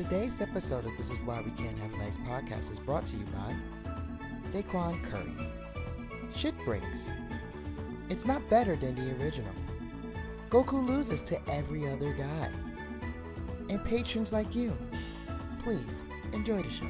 Today's episode of This Is Why We Can't Have Nice Podcast is brought to you by Daquan Curry. Shit breaks. It's not better than the original. Goku loses to every other guy. And patrons like you. Please, enjoy the show.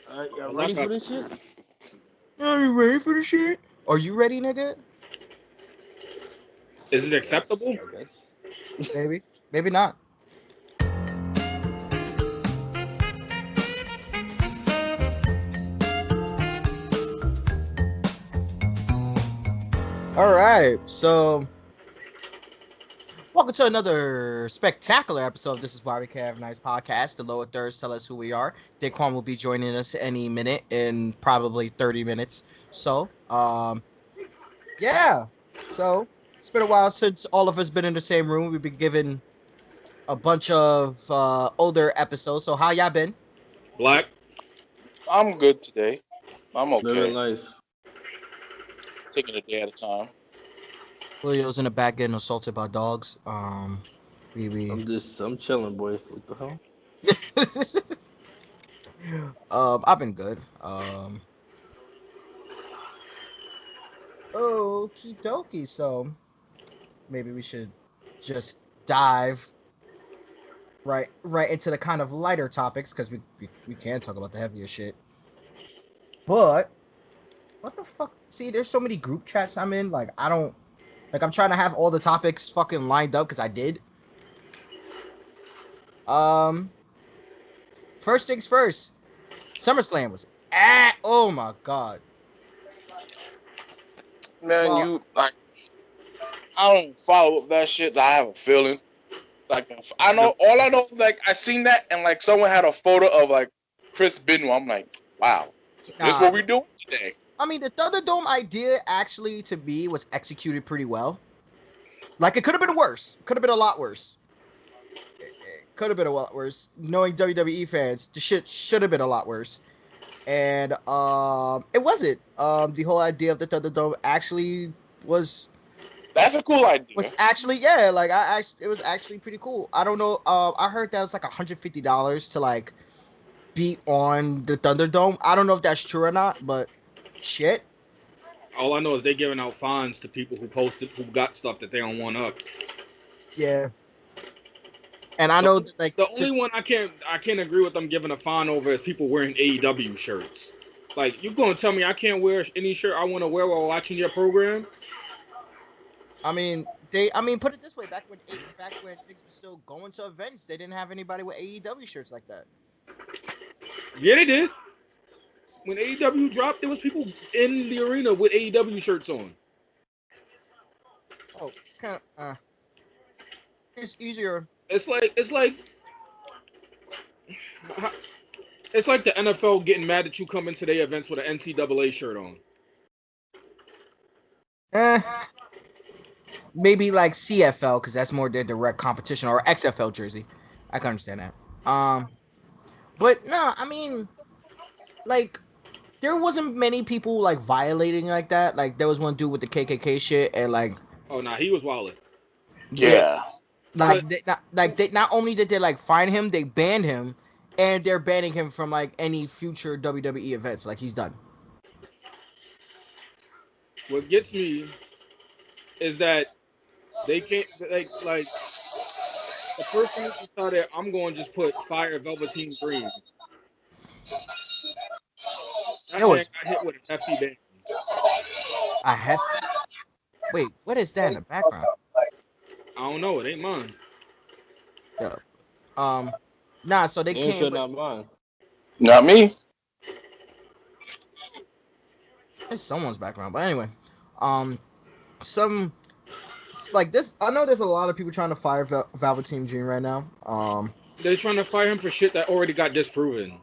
Alright, y'all ready for this shit? Are you ready for the shit? Are you ready, nigga? Is it acceptable? I guess. Maybe. Maybe not. Alright, so welcome to another spectacular episode of This Is Why We Can't Have Nice Podcast. The lower thirds tell us who we are. Daquan will be joining us any minute in probably 30 minutes. So, yeah. So, it's been a while since all of us been in the same room. We've been given a bunch of older episodes. So, how y'all been? Black. I'm good today. I'm Living okay. life. Taking a day at a time. Julio's in the back getting assaulted by dogs. I'm chilling, boy. What the hell? I've been good. Okie dokie. So maybe we should just dive right into the kind of lighter topics because we can talk about the heavier shit. But what the fuck? See, there's so many group chats I'm in. Like I'm trying to have all the topics fucking lined up because I did. First things first. SummerSlam was oh my god. Man, Well, I don't follow up that shit. I have a feeling. Like I know like I seen that and like someone had a photo of like Chris Benoit. I'm like, wow. So this is what we doing today. I mean, the Thunderdome idea actually to me was executed pretty well. Like it could have been worse. Could have been a lot worse. Could have been a lot worse. Knowing WWE fans, the shit should have been a lot worse. And it wasn't. The whole idea of the Thunderdome actually was. That's a cool idea. Was actually it was actually pretty cool. I don't know. I heard that was like $150 to like be on the Thunderdome. I don't know if that's true or not, but shit. All I know is they're giving out fines to people who got stuff that they don't want up. Yeah. And I know that, like the only one I can't agree with them giving a fine over is people wearing AEW shirts. Like you gonna tell me I can't wear any shirt I want to wear while watching your program? I mean, put it this way: back when niggas were still going to events, they didn't have anybody with AEW shirts like that. Yeah, they did. When AEW dropped, there was people in the arena with AEW shirts on. Oh, kind of. It's easier. It's like the NFL getting mad that you come into their events with an NCAA shirt on. Maybe like CFL because that's more their direct competition, or XFL jersey. I can understand that. But no, I mean, like, there wasn't many people like violating like that. Like, there was one dude with the KKK shit, and like, oh nah, he was wilding. Yeah. Not only did they like fine him, they banned him, and they're banning him from like any future WWE events. Like, he's done. What gets me is that they can't like the first thing they decided I'm going to just put Fire Velveteen Dream. That man got hit with a hefty ban. A hefty. Wait, what is that in the background? I don't know. It ain't mine. Yeah. Nah. So they came. With... Not mine. Not me. It's someone's background, but anyway, some like this. I know there's a lot of people trying to fire Velveteen Dream right now. They're trying to fire him for shit that already got disproven.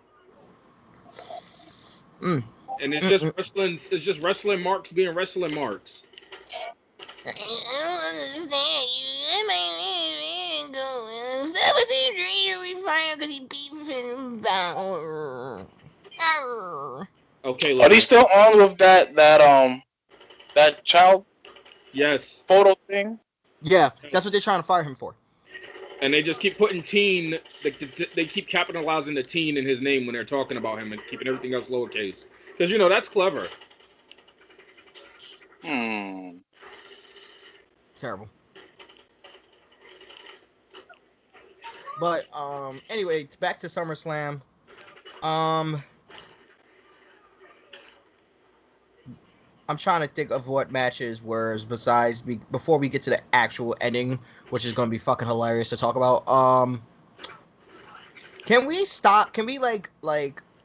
And it's just wrestling. It's just wrestling marks being wrestling marks. I don't understand you. That was the dream we fired because he beat Okay, Are they listen. still on with that child Yes. photo thing? Yeah, that's what they're Yes. trying to fire him for. And they just keep putting teen. They keep capitalizing the teen in his name when they're talking about him and keeping everything else lowercase. Because that's clever. Terrible. But anyway, back to SummerSlam. Um, I'm trying to think of what matches were besides before we get to the actual ending, which is going to be fucking hilarious to talk about. Can we stop? Can we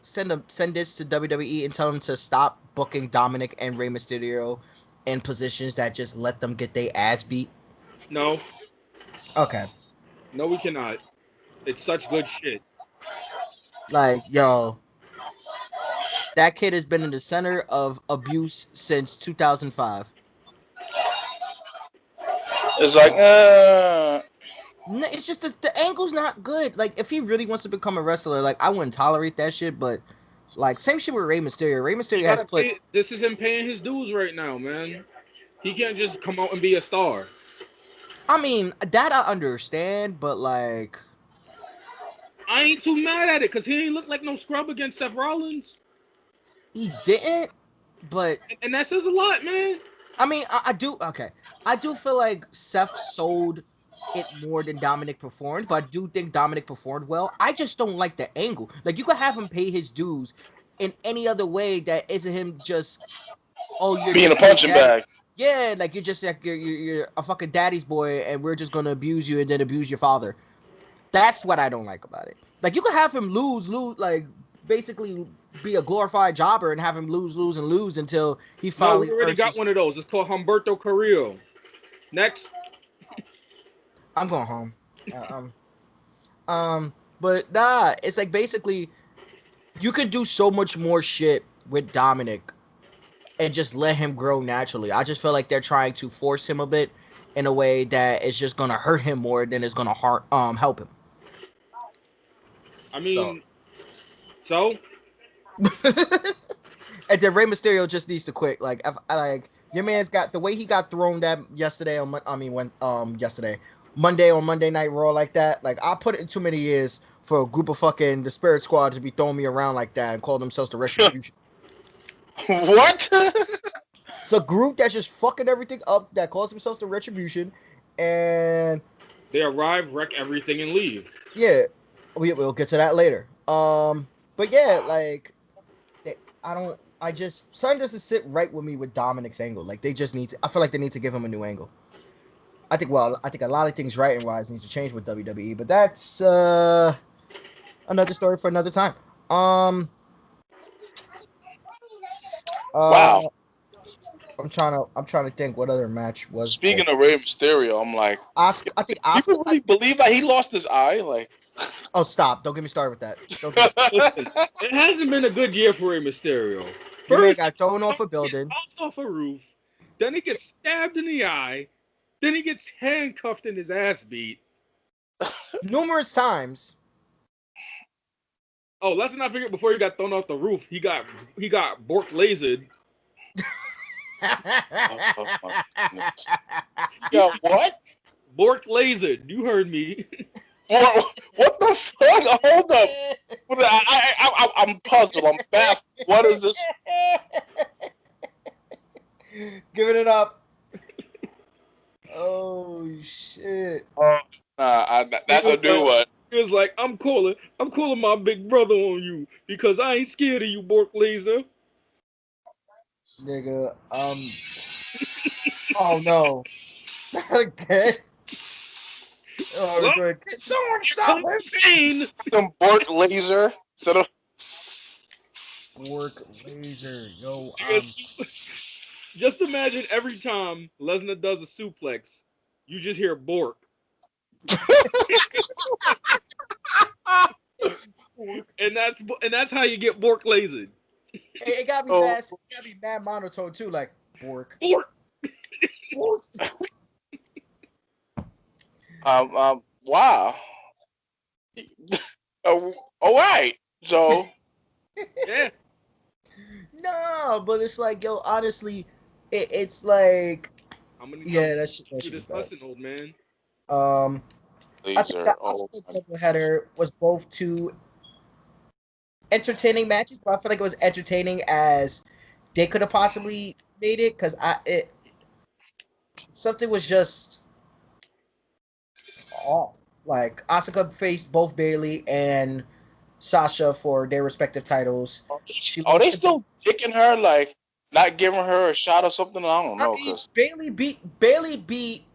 send this to WWE and tell them to stop booking Dominic and Rey Mysterio in positions that just let them get their ass beat? No. Okay. No, we cannot. It's such good shit. Like, yo, that kid has been in the center of abuse since 2005. It's like, No, it's just the angle's not good. Like, if he really wants to become a wrestler, like, I wouldn't tolerate that shit. But, like, same shit with Rey Mysterio. Rey He Mysterio has gotta put. pay. This is him paying his dues right now, man. He can't just come out and be a star. I mean, that I understand, but like, I ain't too mad at it because he ain't look like no scrub against Seth Rollins. he didn't. But And that says a lot, man. I mean, I do. Okay, I do feel like Seth sold it more than Dominic performed, but I do think Dominic performed well. I just don't like the angle. Like, you could have him pay his dues in any other way that isn't him just, oh, you're being a just his punching daddy. bag. Yeah, like you're just like you're a fucking daddy's boy, and we're just gonna abuse you and then abuse your father. That's what I don't like about it. Like, you could have him lose, like basically be a glorified jobber and have him lose until he No, we finally already earns got his. one of those. It's called Humberto Carrillo. Next. I'm going home. But nah, it's like basically you could do so much more shit with Dominic and just let him grow naturally. I just feel like they're trying to force him a bit in a way that is just gonna hurt him more than it's gonna help him. I So. mean, so And then Rey Mysterio just needs to quit. Like, like your man's got the way he got thrown that yesterday on. I mean, when yesterday, Monday on Monday Night Raw like that. Like, I put it in too many years for a group of fucking the Spirit Squad to be throwing me around like that and call themselves the Retribution. What? It's a group that's just fucking everything up that calls themselves the Retribution, and they arrive, wreck everything, and leave. yeah, we'll get to that later. But yeah, like. I don't. I just something doesn't sit right with me with Dominic's angle. Like, they just need to. I feel like they need to give him a new angle. I think. Well, I think a lot of things writing wise needs to change with WWE, but that's another story for another time. Um. Wow. I'm trying to think what other match was there. Speaking of Rey Mysterio, I'm like, I think Oscar. people really believe that he lost his eye? Like, Oh, stop! Don't get me started with that. Don't get me started. Listen, it hasn't been a good year for Rey Mysterio. Your man First, got thrown off a he gets building. bounced off a roof. Then he gets stabbed in the eye. Then he gets handcuffed and his ass beat. Numerous times. Oh, let's not forget before he got thrown off the roof, he got Bork lasered. oh my goodness. Yeah, what? Bork lasered. You heard me. What the fuck? Hold up. I'm puzzled. I'm baffled. What is this? Giving it up. Oh shit. That's a new one. He was like, I'm calling my big brother on you because I ain't scared of you, Bork Laser. Nigga, oh no. Not again. Oh, Well, good. Can someone stop him? Pain. Some Bork laser. Work laser. Yo, Just imagine every time Lesnar does a suplex, you just hear Bork. and that's how you get Bork lasered. It got me mad. It got me mad monotone too. Like Bork. Bork. Wow. All right. So. Yeah. No, but it's like, yo, honestly, it's like, How many yeah, times that you should be this bad. lesson, old man? I think the Asuka doubleheader was both two entertaining matches, but I feel like it was entertaining as they could have possibly made it because something was just off. Like Asuka faced both Bailey and Sasha for their respective titles. She Are they lost. still kicking her, like not giving her a shot or something? I don't know, mean, cause Bailey beat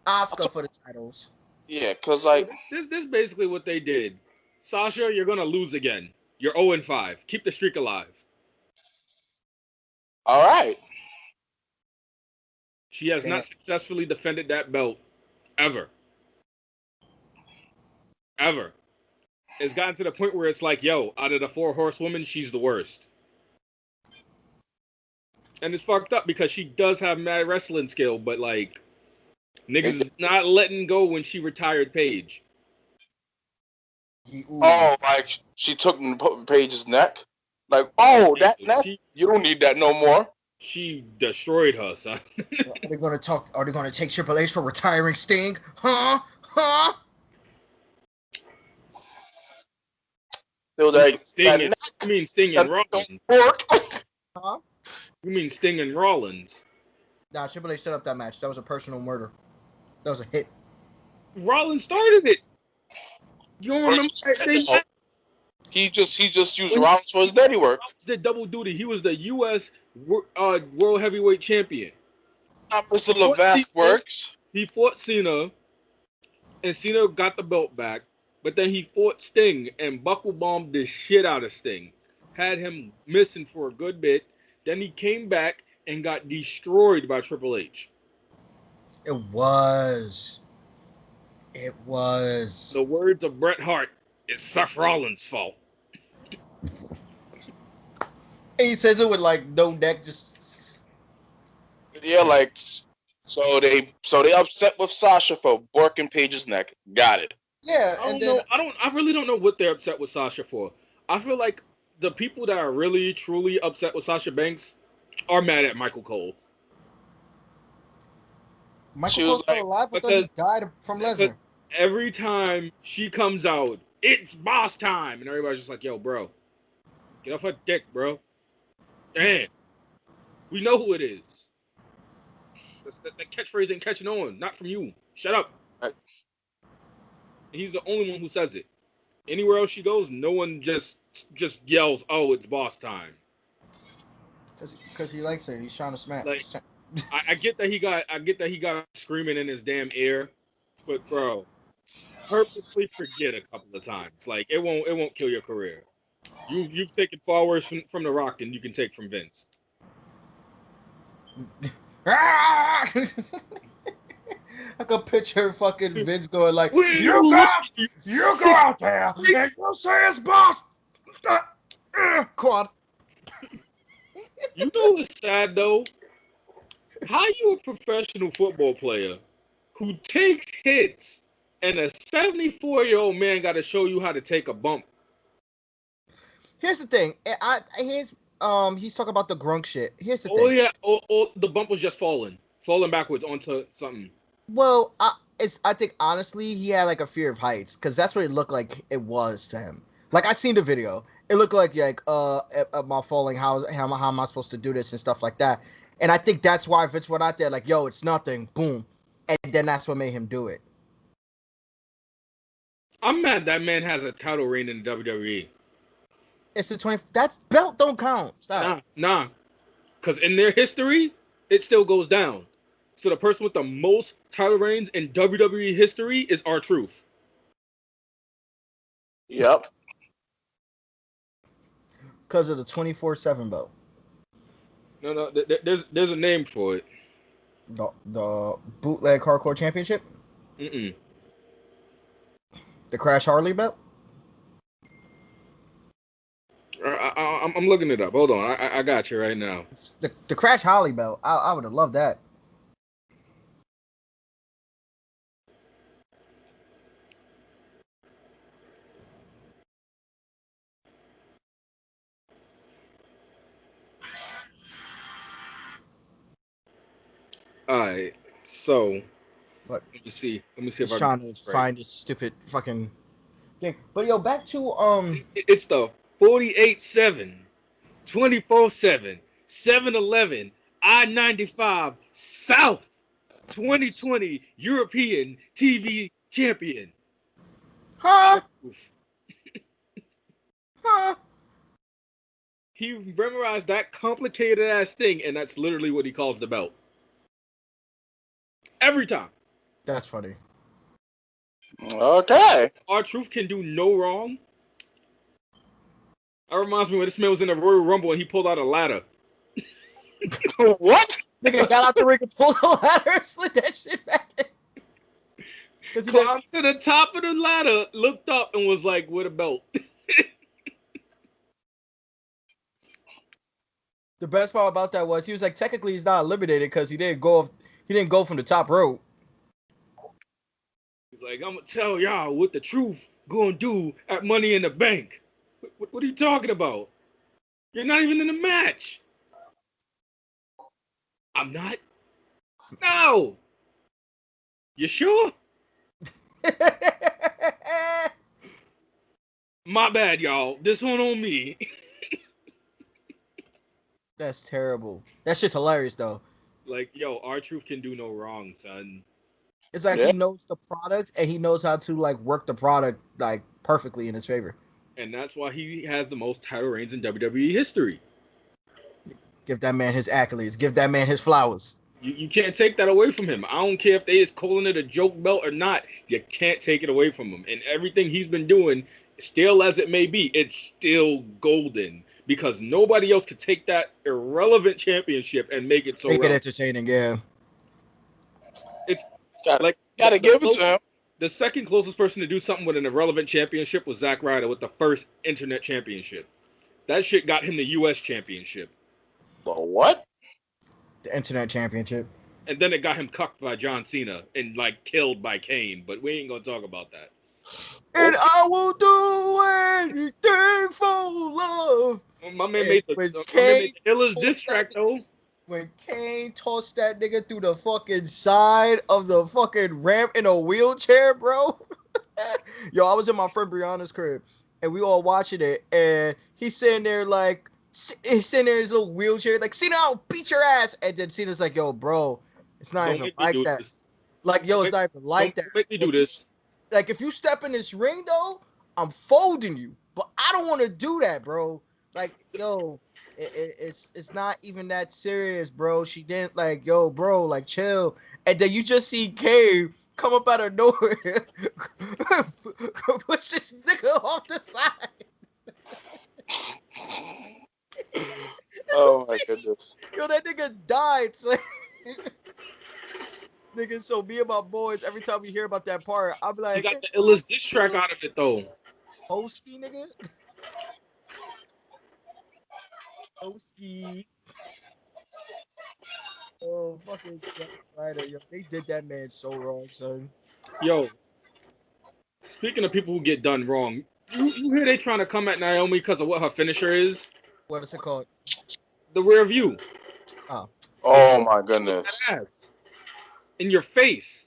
Asuka for the titles. yeah, cause like this basically what they did. Sasha, you're gonna lose again. You're 0-5. Keep the streak alive. all right. She has not successfully defended that belt ever. Ever. It's gotten to the point where it's like, yo, out of the 4 horsewomen, she's the worst. And it's fucked up because she does have mad wrestling skill, but like niggas is not letting go when she retired Paige. Oh, like she took Paige's neck. Like, oh, that neck. You don't need that no more. She destroyed her, son. Are they gonna talk? Are they gonna take Triple H for retiring Sting? Huh? Huh? They was like, Sting and you mean Sting and Rollins? Huh? You mean Sting and Rollins? Nah, Triple H set up that match. That was a personal murder. That was a hit. Rollins started it. You don't remember? He just used Rollins for his dirty work. Rollins did double duty. He was the U.S. World Heavyweight Champion. Mr. Levesque works. He fought Cena, and Cena got the belt back. But then he fought Sting and buckle bombed the shit out of Sting. Had him missing for a good bit. Then he came back and got destroyed by Triple H. It was. It was. The words of Bret Hart, it's Seth Rollins' fault. He says it with like no neck, just yeah, like so they upset with Sasha for working Paige's neck. Got it. Yeah, I really don't know what they're upset with Sasha for. I feel like the people that are really truly upset with Sasha Banks are mad at Michael Cole. Michael Cole's still alive, but he died from Lesnar. Every time she comes out, it's boss time, and everybody's just like, "Yo, bro, get off her dick, bro." Damn, we know who it is. That catchphrase ain't catching on. Not from you. Shut up. Right. He's the only one who says it. Anywhere else she goes, no one just yells, "Oh, it's boss time." Because he likes it. He's trying to smack. Like, I get that he got screaming in his damn ear, but bro, purposely forget a couple of times. Like it won't kill your career. You've taken far worse from The Rock than you can take from Vince. I could picture fucking Vince going like, "You go out there and you say it's boss." Quad. You know what's sad though? How you a professional football player who takes hits and a 74-year-old man got to show you how to take a bump? Here's the thing. He's talking about the grunk shit. Here's the thing. Oh yeah, the bump was just falling backwards onto something. Well, I think honestly he had like a fear of heights because that's what it looked like it was to him. Like I seen the video, it looked like am I falling? How am I supposed to do this and stuff like that? And I think that's why Vince went out there like, "Yo, it's nothing," boom, and then that's what made him do it. I'm mad that man has a title reign in the WWE. It's the 20. That belt don't count. Stop. Nah. Because in their history, it still goes down. So the person with the most title reigns in WWE history is R-Truth. Yep. Because of the 24/7 belt. No. There's a name for it. The bootleg hardcore championship. Mm-mm. The Crash Harley belt. I I'm looking it up. Hold on, I got you right now. It's the Crash Holly belt. I would have loved that. All right, so But let me see if just I can trying get to this right. find this stupid fucking thing. But yo, back to It's the 48/7, 24/7, 7-Eleven, I-95 South 2020 European TV champion. huh? Oof. Huh? He memorized that complicated ass thing, and that's literally what he calls the belt. Every time. That's funny. Okay. R-Truth can do no wrong. That reminds me when this man was in the Royal Rumble and he pulled out a ladder. What? Nigga got out the ring and pulled the ladder and slid that shit back in. Climbed to the top of the ladder, looked up, and was like, "With a belt." The best part about that was he was like, technically he's not eliminated because he didn't go from the top rope. He's like, "I'm gonna tell y'all what the truth gonna do at Money in the Bank." What are you talking about? You're not even in the match. I'm not. No. You sure? My bad, y'all. This one on me. That's terrible. That's just hilarious though. Like, yo, R-Truth can do no wrong, son. It's like he knows the product and he knows how to like work the product like perfectly in his favor. And that's why he has the most title reigns in WWE history. Give that man his accolades. Give that man his flowers. You can't take that away from him. I don't care if they is calling it a joke belt or not. You can't take it away from him. And everything he's been doing, still as it may be, it's still golden. Because nobody else could take that irrelevant championship and make it so Make it entertaining, yeah. It's gotta give it to him. The second closest person to do something with an irrelevant championship was Zack Ryder with the first internet championship. That shit got him the U.S. championship. The what? The internet championship. And then it got him cucked by John Cena and like killed by Kane. But we ain't gonna talk about that. And I will do anything for love. My man made the illest diss track though. When Kane tossed that nigga through the fucking side of the fucking ramp in a wheelchair, bro. Yo, I was in my friend Brianna's crib and we all watching it, and he's sitting there like, he's sitting there in his little wheelchair, like, Cena, I'll beat your ass. And then Cena's like, yo, bro, it's not even like that. Like, yo, it's not even like that. Don't make me do this. Like, if you step in this ring, though, I'm folding you. But I don't want to do that, bro. Like, yo, it's not even that serious, bro. She didn't, like, yo, bro, like, chill. And then you just see Kane come up out of nowhere, push this nigga off the side. Oh, my goodness. Yo, that nigga died, son. Nigga, so me and my boys, every time we hear about that part, I'm like, he got the illest diss track out of it though. Hosky, nigga. Hosky. Oh, fucking Ryder, yo, they did that man so wrong, son. Yo, speaking of people who get done wrong, you hear they trying to come at Naomi because of what her finisher is? What is it called? The rear view. Oh my goodness. In your face.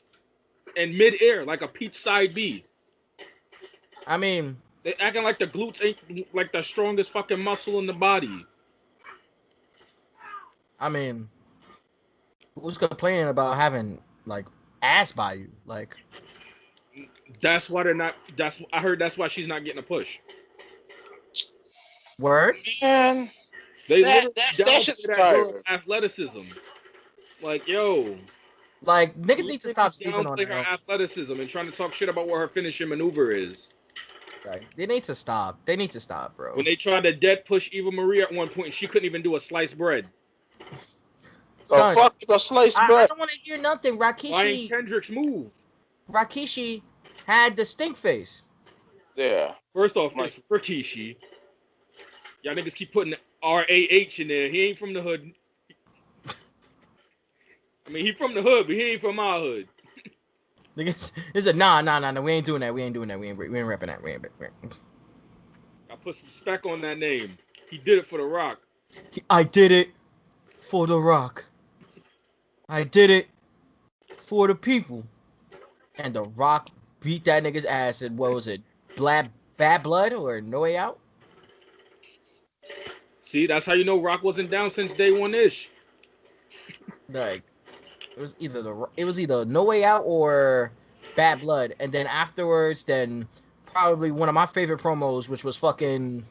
In mid-air, like a peach side B. I mean, they acting like the glutes ain't like the strongest fucking muscle in the body. I mean, who's complaining about having like ass by you? Like, that's why they're not. I heard that's why she's not getting a push. Word? Man, they that shit's tiring. Athleticism. Like, yo. Like, niggas need to stop sleeping on her athleticism and trying to talk shit about what her finishing maneuver is. Right. They need to stop. They need to stop, bro. When they tried to dead push Eva Marie at one point, and she couldn't even do a sliced bread. Son, the fuck the sliced bread? I don't want to hear nothing. Ryan Kendrick's move. Rikishi had the stink face. Yeah. First off, it's Rikishi. Y'all niggas keep putting RAH in there. He ain't from the hood. I mean, he from the hood, but he ain't from our hood. Niggas, it's a nah. We ain't doing that. We ain't repping that. We ain't. I put some spec on that name. He did it for The Rock. I did it for The Rock. I did it for the people. And The Rock beat that nigga's ass in, what was it? Bad Blood or No Way Out? See, that's how you know Rock wasn't down since day one-ish. Like, it was either No Way Out or Bad Blood. And then afterwards, then probably one of my favorite promos, which was fucking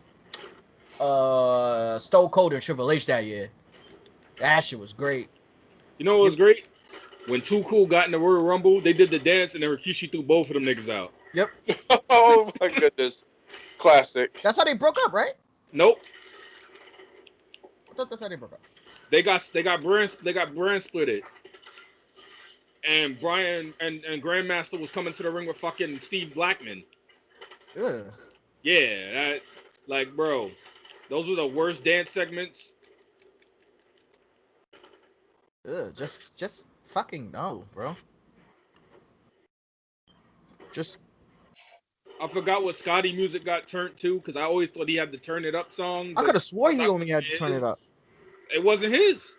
Stone Cold and Triple H that year. That shit was great. You know what was great? When Too Cool got in the Royal Rumble, they did the dance and then Rikishi threw both of them niggas out. Yep. Oh my goodness. Classic. That's how they broke up, right? Nope. I thought that's how they broke up. They got brand splitted. And Brian and Grandmaster was coming to the ring with fucking Steve Blackman. Ugh. Yeah, that, like, bro, those were the worst dance segments. Ugh, just fucking no, bro. Just. I forgot what Scotty music got turned to because I always thought he had the Turn It Up song. I could have swore he only had to turn it up. It wasn't his.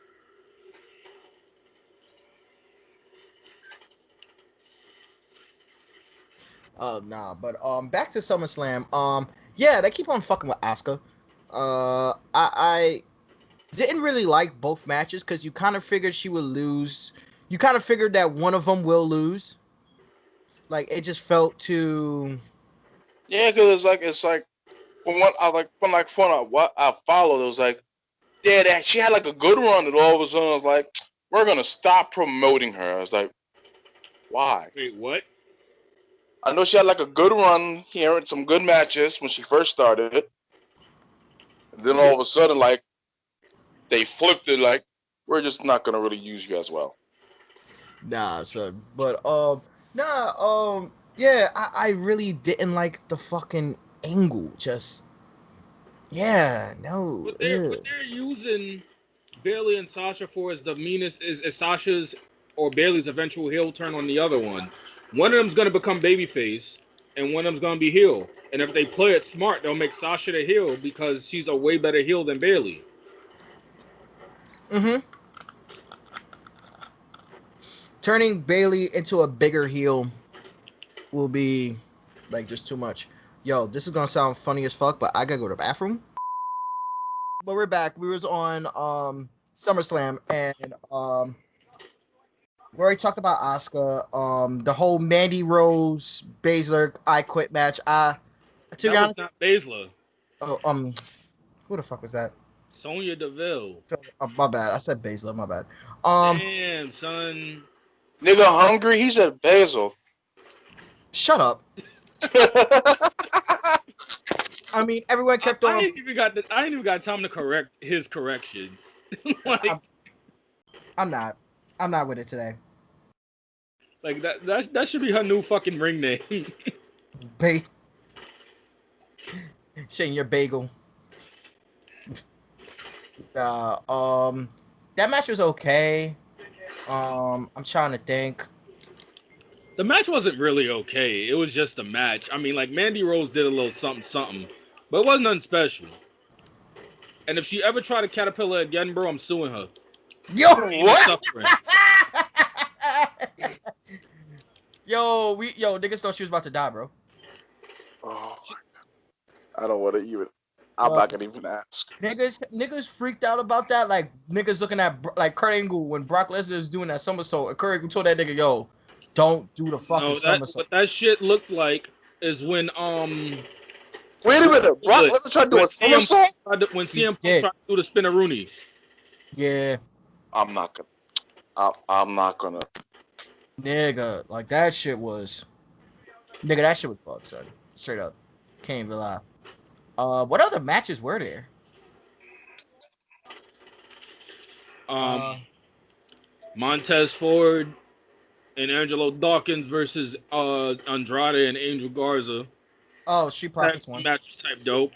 Oh nah, but back to SummerSlam. Yeah, they keep on fucking with Asuka. I didn't really like both matches because you kind of figured she would lose. You kind of figured that one of them will lose. Like it just felt too. Yeah, because it's like from what I followed, it was like, yeah, that she had like a good run, and all of a sudden I was like, we're gonna stop promoting her. I was like, why? Wait, what? I know she had like a good run here and some good matches when she first started. And then all of a sudden, like, they flipped it, like, we're just not gonna really use you as well. Nah, son. But yeah, I really didn't like the fucking angle. Just yeah, no. What they're using Bayley and Sasha for is the meanest is Sasha's or Bayley's eventual heel turn on the other one. One of them's gonna become babyface, and one of them's gonna be heel. And if they play it smart, they'll make Sasha the heel because she's a way better heel than Bayley. Mm-hmm. Turning Bayley into a bigger heel will be like just too much. Yo, this is gonna sound funny as fuck, but I gotta go to the bathroom. But we're back. We was on SummerSlam and we already talked about Asuka. The whole Mandy Rose Baszler I Quit match. That was not Baszler. Oh, who the fuck was that? Sonya Deville. My bad. I said Baszler. My bad. Damn, son. Nigga hungry? He said Basil. Shut up. I mean, everyone kept on. I ain't even got time to correct his correction. Like, I'm not with it today. Like that should be her new fucking ring name. Shane, your bagel. That match was okay. I'm trying to think. The match wasn't really okay. It was just a match. I mean, like Mandy Rose did a little something, but it wasn't nothing special. And if she ever tried to caterpillar again, bro, I'm suing her. Yo, what? Yo, niggas thought she was about to die, bro. Oh my God. I don't want to even. I'm not gonna even ask. Niggas freaked out about that. Like niggas looking at like Kurt Angle when Brock Lesnar is doing that somersault. Kurt Angle told that nigga, "Yo, don't do the fucking somersault." What that shit looked like is when Wait a minute, Brock Lesnar tried to do a somersault? When CM Punk tried to do the spinneroonie. Yeah. I'm not gonna. Nigga, like that shit was. Nigga, that shit was bugged, son. Straight up. Can't even lie. What other matches were there? Montez Ford and Angelo Dawkins versus Andrade and Angel Garza. Oh, Street Profits one. Match was type dope.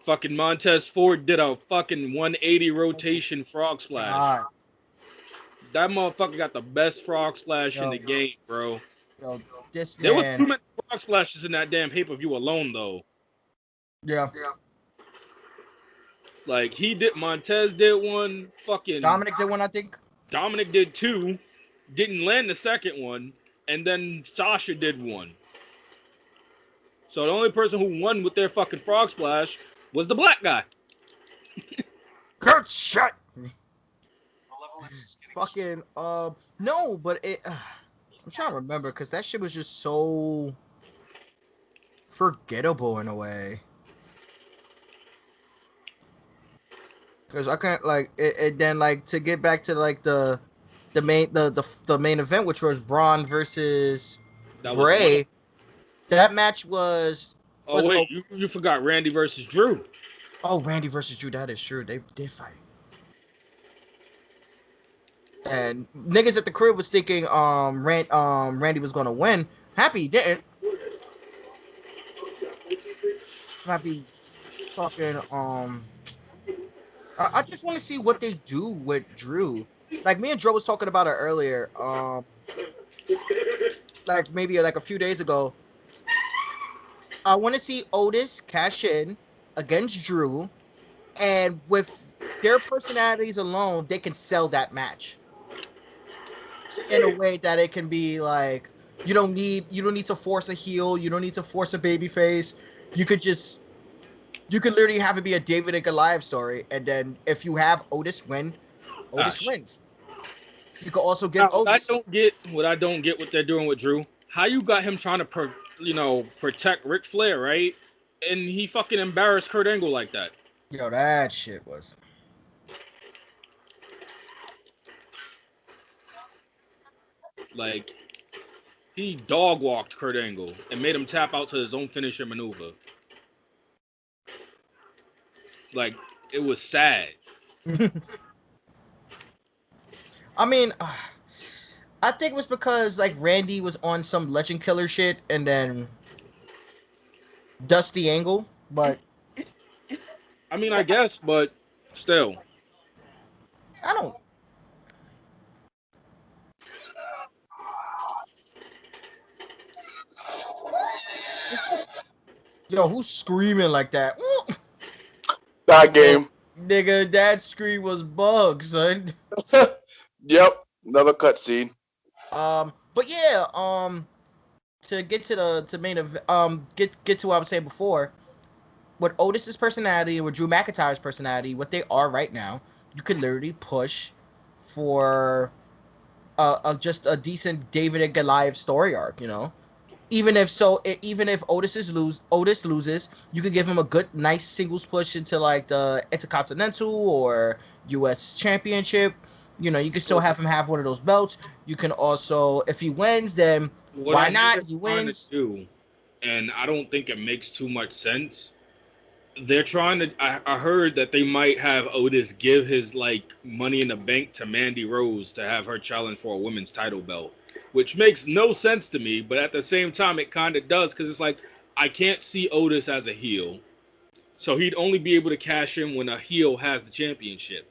Fucking Montez Ford did a fucking 180 rotation frog splash. God. That motherfucker got the best frog splash in the game, bro. Yo, this There was man. too many frog splashes in that damn pay-per-view alone, though. Yeah. Like, Montez did one, fucking Dominic did one, I think. Dominic did two, didn't land the second one, and then Sasha did one. So the only person who won with their fucking frog splash was the black guy. Good shit. Fucking no, but I'm trying to remember because that shit was just so forgettable in a way. Because I can't like it. Then like to get back to like the main event, which was Braun versus Bray. That match was. Oh wait, you forgot Randy versus Drew. Oh, Randy versus Drew. That is true. They did fight. And niggas at the crib was thinking Randy was gonna win. Happy he didn't. Happy fucking I just want to see what they do with Drew. Like me and Joe was talking about it earlier. Like maybe like a few days ago. I want to see Otis cash in against Drew, and with their personalities alone, they can sell that match in a way that it can be like you don't need to force a heel, you don't need to force a baby face. You could literally have it be a David and Goliath story, and then if you have Otis win, Otis wins. You could also give Otis. What I don't get what they're doing with Drew. How you got him trying to protect Ric Flair, right? And he fucking embarrassed Kurt Angle like that. Yo, that shit was. Like, he dog walked Kurt Angle and made him tap out to his own finisher maneuver. Like, it was sad. I mean, I think it was because like Randy was on some Legend Killer shit, and then Dusty Angle, but I mean, I guess, but still, I don't. It's just, yo, who's screaming like that? That game. Nigga, that scream was bug, son. Yep, another cutscene. But yeah, to get to the main event, get to what I was saying before, with Otis's personality and with Drew McIntyre's personality, what they are right now, you could literally push for just a decent David and Goliath story arc, you know. Even if Otis loses, you could give him a good, nice singles push into like the Intercontinental or U.S. Championship. You know, you can still have him have one of those belts. You can also, if he wins, then why not? He wins. And I don't think it makes too much sense. They're trying to. I heard that they might have Otis give his like Money in the Bank to Mandy Rose to have her challenge for a women's title belt, which makes no sense to me. But at the same time, it kind of does, because it's like I can't see Otis as a heel, so he'd only be able to cash in when a heel has the championship.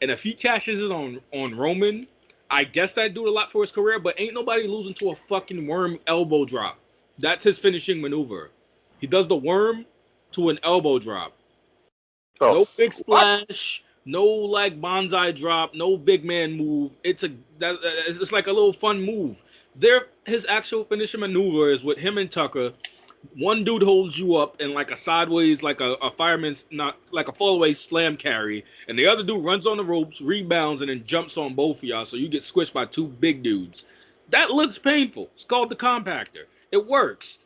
And if he cashes it on Roman, I guess that'd do a lot for his career. But ain't nobody losing to a fucking worm elbow drop. That's his finishing maneuver. He does the worm to an elbow drop. Oh, no big splash, no like bonsai drop, no big man move. It's like a little fun move. His actual finishing maneuver is with him and Tucker. One dude holds you up in like a sideways, like a fireman's, not like a fallaway slam carry, and the other dude runs on the ropes, rebounds, and then jumps on both of y'all, so you get squished by two big dudes. That looks painful. It's called the compactor. It works.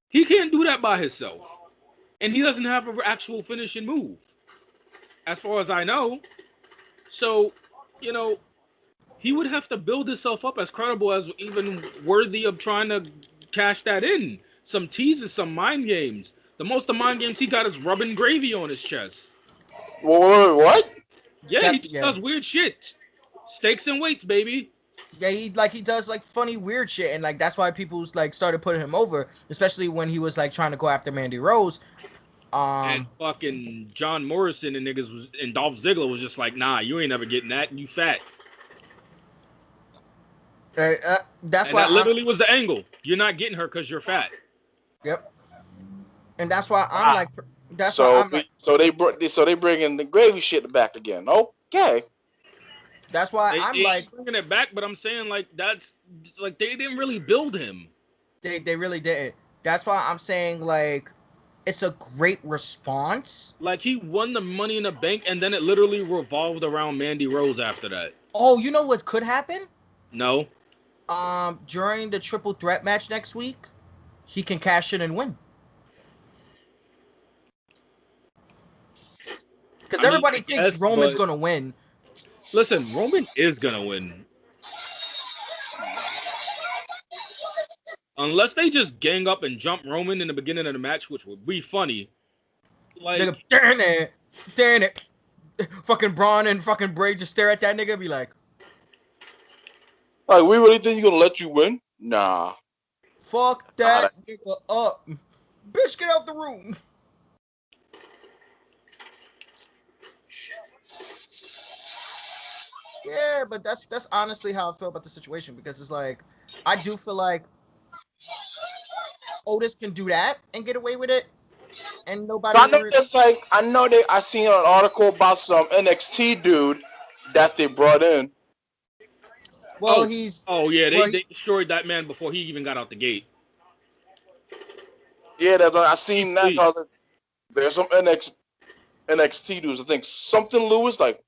He can't do that by himself. And he doesn't have an actual finishing move, as far as I know. So, you know, he would have to build himself up as credible, as even worthy of trying to cash that in. Some teases, some mind games. The most of mind games he got is rubbing gravy on his chest. What? Yeah, he does weird shit. Stakes and weights, baby. Yeah, he does like funny weird shit, and like that's why people's like started putting him over, especially when he was like trying to go after Mandy Rose. And fucking John Morrison and Dolph Ziggler was just like, nah, you ain't never getting that, and you fat. That's and why that literally was the angle. You're not getting her because you're fat. Yep. And that's why I'm Wow. like, so they bringing the gravy shit back again. Okay. That's why I'm they like bringing it back, but I'm saying like that's like they didn't really build him. They really didn't. That's why I'm saying like it's a great response. Like he won the Money in the Bank, and then it literally revolved around Mandy Rose after that. Oh, you know what could happen? No. During the triple threat match next week, he can cash in and win. Because everybody thinks Roman's gonna win. Listen, Roman is gonna win. Unless they just gang up and jump Roman in the beginning of the match, which would be funny. Like, nigga, darn it. Fucking Braun and fucking Bray just stare at that nigga and be like, we really think you're gonna let you win? Nah. Fuck that nigga up. Bitch, get out the room. Yeah, but that's honestly how I feel about the situation, because it's like I do feel like Otis can do that and get away with it, and nobody. I seen an article about some NXT dude that they brought in. Well, they destroyed that man before he even got out the gate. Yeah, I seen that. There's some NXT dudes. I think something Lewis, like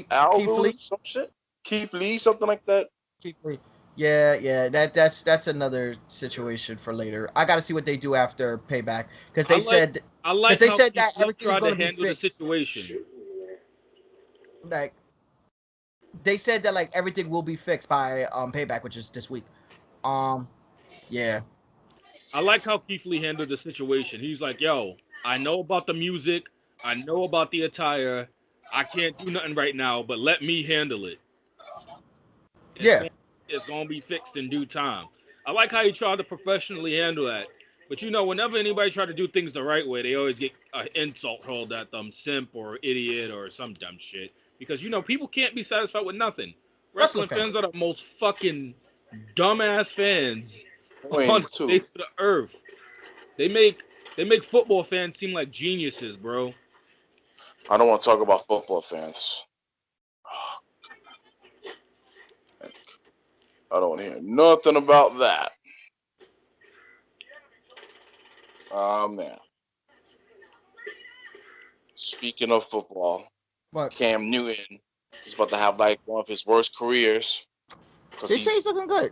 Al Lewis, some shit. Keith Lee, something like that. Keith Lee. Yeah. That's another situation for later. I got to see what they do after Payback, because they said that everything's going to be fixed. The situation. Like they said that like everything will be fixed by Payback, which is this week. Yeah. I like how Keith Lee handled the situation. He's like, yo, I know about the music, I know about the attire. I can't do nothing right now, but let me handle it. It's gonna be fixed in due time. I like how he tried to professionally handle that. But whenever anybody try to do things the right way, they always get an insult hurled at them, simp or idiot or some dumb shit. Because people can't be satisfied with nothing. Wrestling fans are the most fucking dumbass fans on the face of the earth. They make football fans seem like geniuses, bro. I don't want to talk about football fans. I don't want to hear nothing about that. Oh, man. Speaking of football, Cam Newton is about to have like one of his worst careers. They say he's looking good.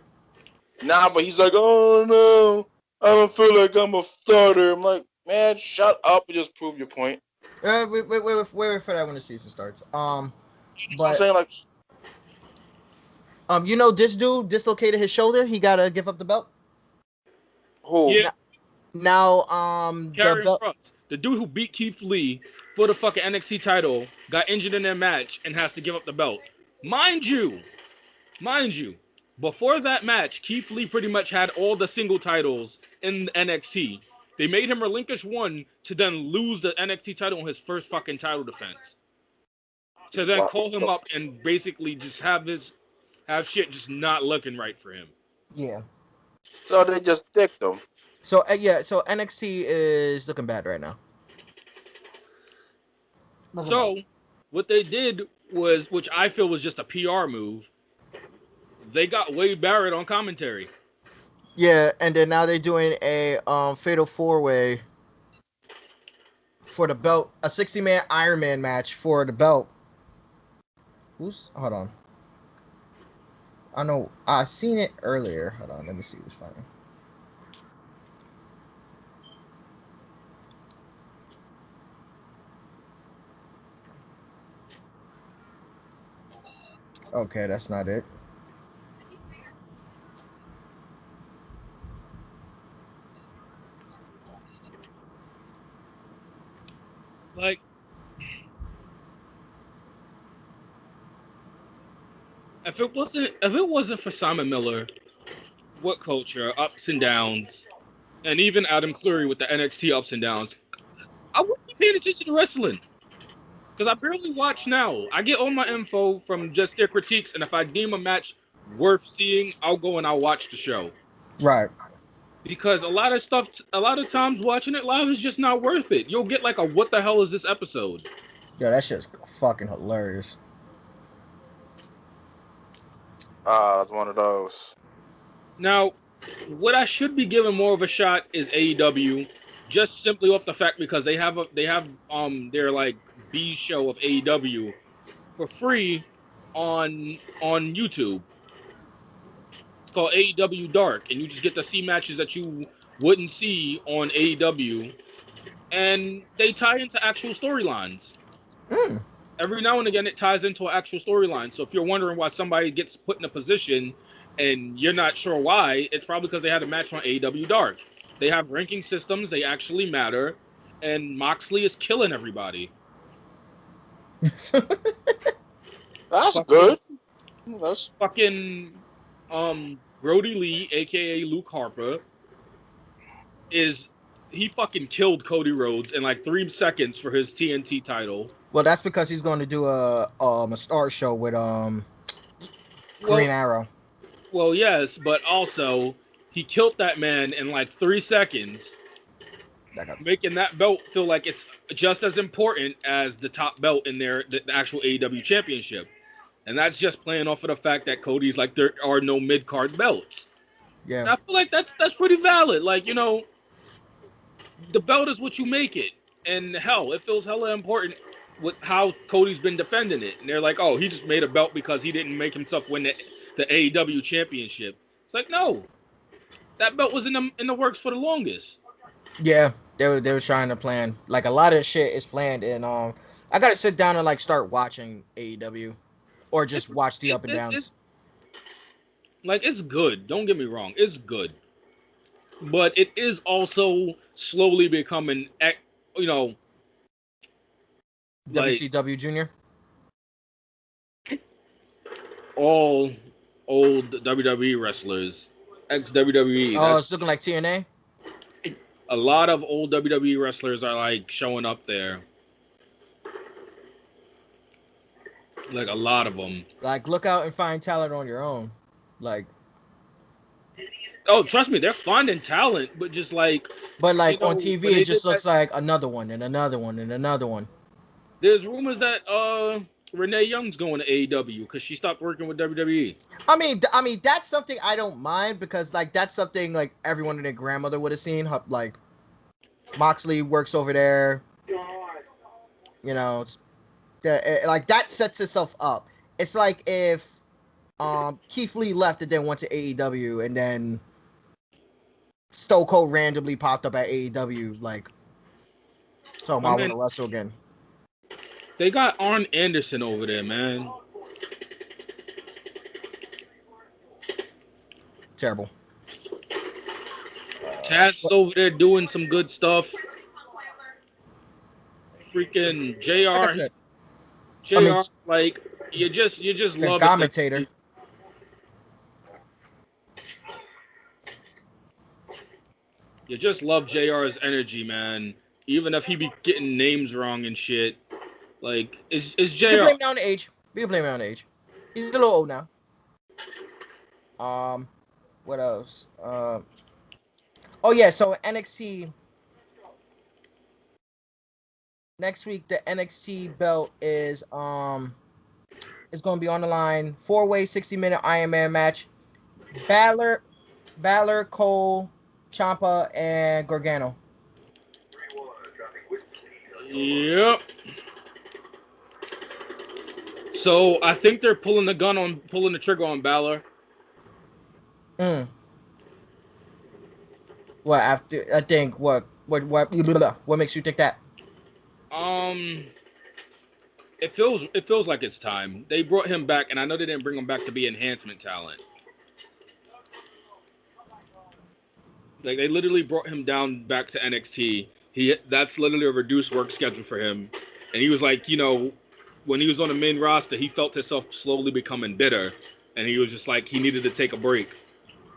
Nah, but he's like, oh no, I don't feel like I'm a starter. I'm like, man, shut up and just prove your point. Wait for that when the season starts. But I'm saying, like, this dude dislocated his shoulder. He gotta give up the belt. Who? Yeah. Now, the dude who beat Keith Lee for the fucking NXT title got injured in their match and has to give up the belt. Mind you, before that match, Keith Lee pretty much had all the single titles in NXT. They made him relinquish one to then lose the NXT title on his first fucking title defense. To then call him up and basically just have shit just not looking right for him. Yeah. So they just dicked him. So so NXT is looking bad right now. What they did was, which I feel was just a PR move, they got Wade Barrett on commentary. Yeah, and then now they're doing a fatal 4-way for the belt, a 60-man Iron Man match for the belt. Hold on. I know I seen it earlier. Hold on, let me see who's fighting. Okay, that's not it. Like, if it wasn't for Simon Miller, What Culture, ups and downs, and even Adam Cleary with the NXT ups and downs, I wouldn't be paying attention to wrestling because I barely watch now. I get all my info from just their critiques, and if I deem a match worth seeing, I'll go and I'll watch the show. Right. Because a lot of times watching it live is just not worth it. You'll get like a what the hell is this episode? Yeah, that shit's fucking hilarious. It's one of those. Now, what I should be giving more of a shot is AEW, just simply off the fact because they have their like B show of AEW for free on YouTube. It's called AEW Dark, and you just get to see matches that you wouldn't see on AEW, and they tie into actual storylines. Mm. Every now and again, it ties into an actual storyline. So if you're wondering why somebody gets put in a position and you're not sure why, it's probably because they had a match on AEW Dark. They have ranking systems; they actually matter, and Moxley is killing everybody. That's good. That's fucking Brody Lee, aka Luke Harper, he fucking killed Cody Rhodes in like 3 seconds for his TNT title. Well, that's because he's going to do a star show with Green Arrow. Well, yes, but also he killed that man in like 3 seconds, making that belt feel like it's just as important as the top belt in the actual AEW championship. And that's just playing off of the fact that Cody's like, there are no mid-card belts. Yeah. And I feel like that's pretty valid. Like, you know, the belt is what you make it. And hell, it feels hella important with how Cody's been defending it. And they're like, oh, he just made a belt because he didn't make himself win the AEW championship. It's like, no. That belt was in the works for the longest. Yeah, they were trying to plan. Like, a lot of shit is planned, and I gotta sit down and like start watching AEW. Or just watch the up and downs. It's good. Don't get me wrong. It's good. But it is also slowly becoming, you know... WCW Junior? All old WWE wrestlers. Ex-WWE. Oh, it's looking like TNA? A lot of old WWE wrestlers are, like, showing up there. Like, a lot of them. Like, look out and find talent on your own. Like... Oh, trust me, they're finding talent, but just like... But, like, on TV, it just looks like another one, and another one, and another one. There's rumors that Renee Young's going to AEW because she stopped working with WWE. I mean, that's something I don't mind because, like, that's something, like, everyone and their grandmother would have seen. Like, Moxley works over there. You know, like, that sets itself up. It's like if Keith Lee left and then went to AEW, and then Stone Cold randomly popped up at AEW, like, talking about I want to wrestle again. They got Arn Anderson over there, man. Terrible. Taz is over there doing some good stuff. Freaking JR. Like, you just love commentator. it. You just love JR's energy, man. Even if he be getting names wrong and shit. Like, it's JR. We can blame it on the age. We can blame it on the age. He's a little old now. What else? Oh yeah, so NXT next week the NXT belt is going to be on the line. 4-way 60-minute Iron Man match. Balor, Cole, Ciampa, and Gargano. Yep. So I think they're pulling the trigger on Balor. What after? I think what makes you think that? It feels like it's time. They brought him back, and I know they didn't bring him back to be enhancement talent. Like, they literally brought him down back to NXT. That's literally a reduced work schedule for him. And he was like, you know, when he was on the main roster, he felt himself slowly becoming bitter. And he was just like, he needed to take a break.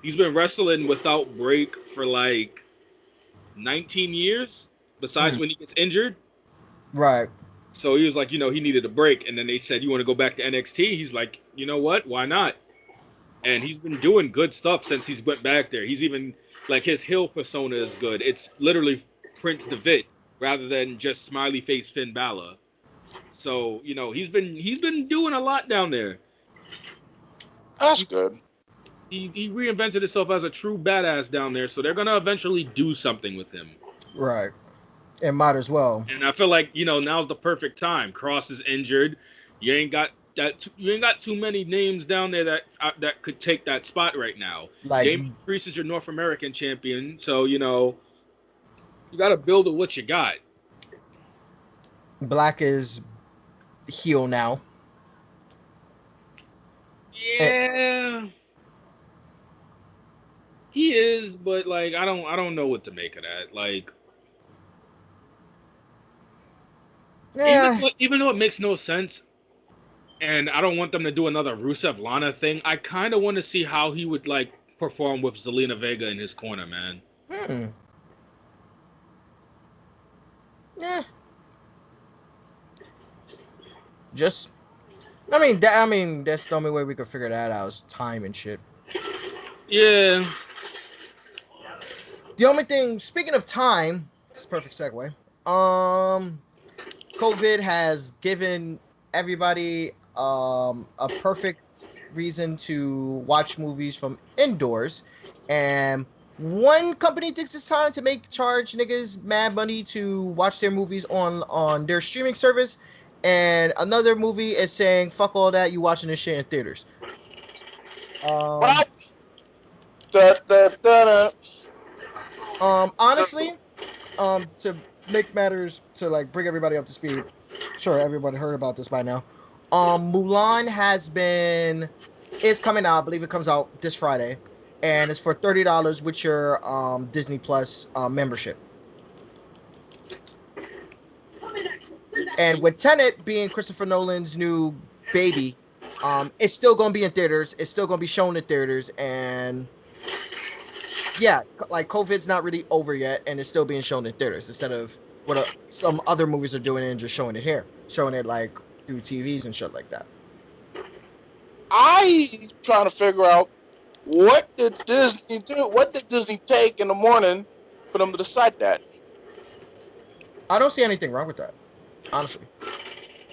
He's been wrestling without break for like 19 years. besides when he gets injured. Right. So he was like, he needed a break, and then they said, "You want to go back to NXT?" He's like, "You know what? Why not?" And he's been doing good stuff since he's went back there. He's even like his heel persona is good. It's literally Prince Devitt rather than just smiley face Finn Balor. So he's been doing a lot down there. That's good. He reinvented himself as a true badass down there. So they're gonna eventually do something with him. Right. It might as well. And I feel like now's the perfect time. Cross is injured. You ain't got too many names down there that could take that spot right now. Like Damien Priest is your North American champion, so you got to build with what you got. Black is heel now. Yeah, he is, but like I don't know what to make of that. Like, yeah. even though it makes no sense. And I don't want them to do another Rusev Lana thing. I kind of want to see how he would like perform with Zelina Vega in his corner, man. Yeah. I mean, that's the only way we could figure that out is time and shit. Yeah. The only thing, speaking of time, it's a perfect segue. COVID has given everybody a perfect reason to watch movies from indoors, and one company takes its time to charge niggas mad money to watch their movies on their streaming service, and another movie is saying fuck all that, you watching this shit in theaters. Honestly, to make matters, to like bring everybody up to speed, sure everybody heard about this by now. Mulan is coming out. I believe it comes out this Friday, and it's for $30 with your Disney Plus membership. And with Tenet being Christopher Nolan's new baby, it's still gonna be in theaters. It's still gonna be shown in theaters, and yeah, like COVID's not really over yet, and it's still being shown in theaters instead of what some other movies are doing and just showing it here, showing it like through TVs and shit like that. I trying to figure out what did Disney do? What did Disney take in the morning for them to decide that? I don't see anything wrong with that, honestly.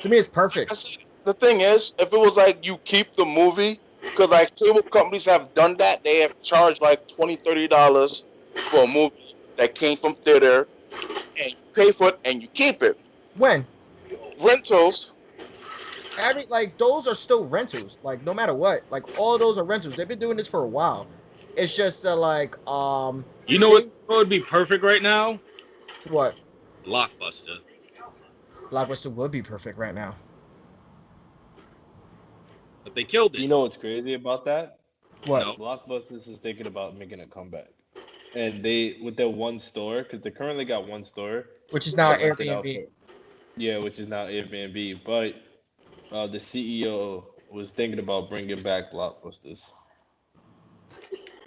To me, it's perfect. The thing is, if it was like you keep the movie, because like cable companies have done that, they have charged like $20-$30 for a movie that came from theater, and you pay for it and you keep it. When? Rentals. Like those are still rentals. Like no matter what, like all those are rentals. They've been doing this for a while. It's just like you know what would be perfect right now? What? Blockbuster. Blockbuster would be perfect right now. But they killed it. You know what's crazy about that? What? No. Blockbuster is thinking about making a comeback. And they, with their one store, because they currently got one store. Which is now Airbnb. Which is now Airbnb. But the CEO was thinking about bringing back Blockbusters.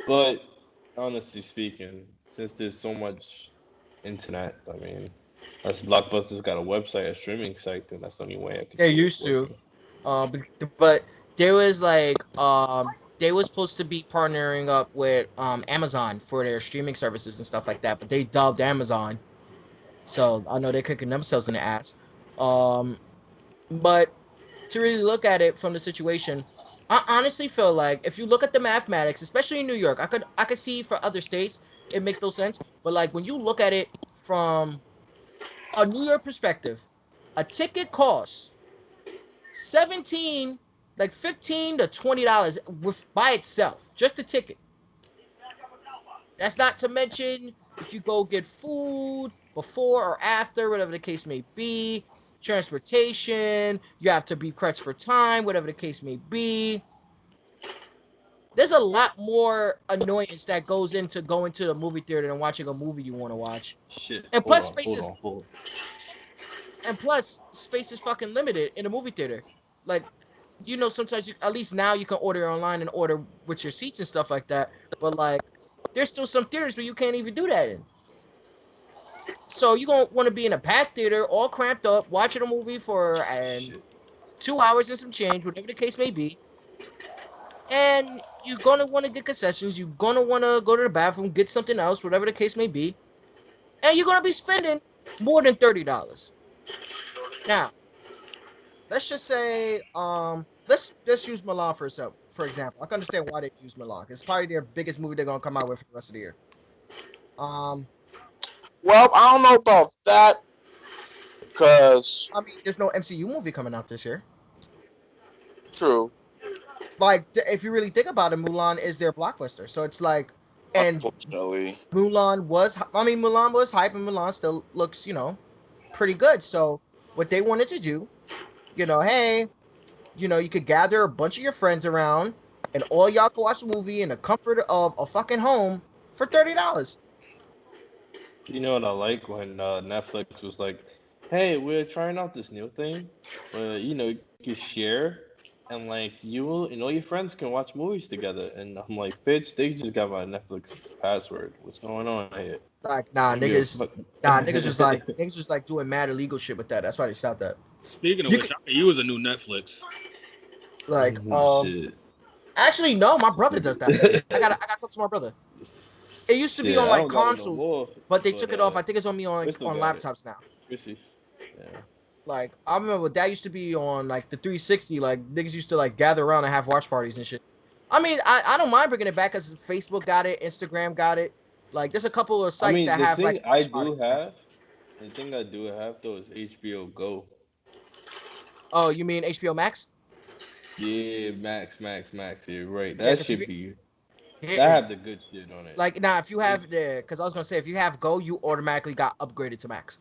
But honestly speaking, since there's so much internet, I mean, that's Blockbuster's got a website, a streaming site, then that's the only way I can. They used to, but there was like they was supposed to be partnering up with Amazon for their streaming services and stuff like that, but they dubbed Amazon, so I know they're kicking themselves in the ass. But to really look at it from the situation, I honestly feel like if you look at the mathematics, especially in New York, I could see for other states it makes no sense, but like when you look at it from a New York perspective, a ticket costs $15 to $20 by itself, just a ticket. That's not to mention if you go get food before or after, whatever the case may be, transportation, you have to be pressed for time, whatever the case may be. There's a lot more annoyance that goes into going to the movie theater than watching a movie you want to watch. Shit. And plus, hold on. And plus, space is fucking limited in a movie theater. Like, sometimes at least now you can order online and order with your seats and stuff like that. But like, there's still some theaters where you can't even do that in. So you're gonna want to be in a packed theater, all cramped up, watching a movie for and Shit. 2 hours and some change, whatever the case may be. And you're gonna want to get concessions. You're gonna want to go to the bathroom, get something else, whatever the case may be. And you're gonna be spending more than $30. Now, let's just say, let's use Milan for example. I can understand why they use Milan. It's probably their biggest movie they're gonna come out with for the rest of the year. Um, Well, I don't know about that because I mean, there's no MCU movie coming out this year. true, Like, if you really think about it, Mulan is their blockbuster. So it's like, and unfortunately. Mulan was hype, and Mulan still looks, pretty good. So what they wanted to do, hey, you could gather a bunch of your friends around, and all y'all can watch a movie in the comfort of a fucking home for $30. You know what I like when Netflix was like, "Hey, we're trying out this new thing, where you can share, and like and all your friends can watch movies together." And I'm like, "Bitch, they just got my Netflix password. What's going on here?" Like, I don't give a fuck. niggas was like doing mad illegal shit with that. That's why they stopped that. Speaking of You which, could, I could use a new Netflix. like, Shit. actually, no, my brother does that. I gotta talk to my brother. It used to be Shit, on I like don't got it no consoles, more, but they but took it off. I think it's only we on still on got it. laptops now. Missy. Yeah. Like, I remember that used to be on like the 360. Like, niggas used to like gather around and have watch parties and shit. I mean, I don't mind bringing it back because Facebook got it, Instagram got it. Like, there's a couple of I sites mean, that have like watch parties now. the thing I do have though is HBO Go. Oh, you mean HBO Max? Yeah, Max. You're right. Yeah, That because if should you be that yeah, have the good shit on it. like now if you H- have the because I was gonna say if you have Go, you automatically got upgraded to Max.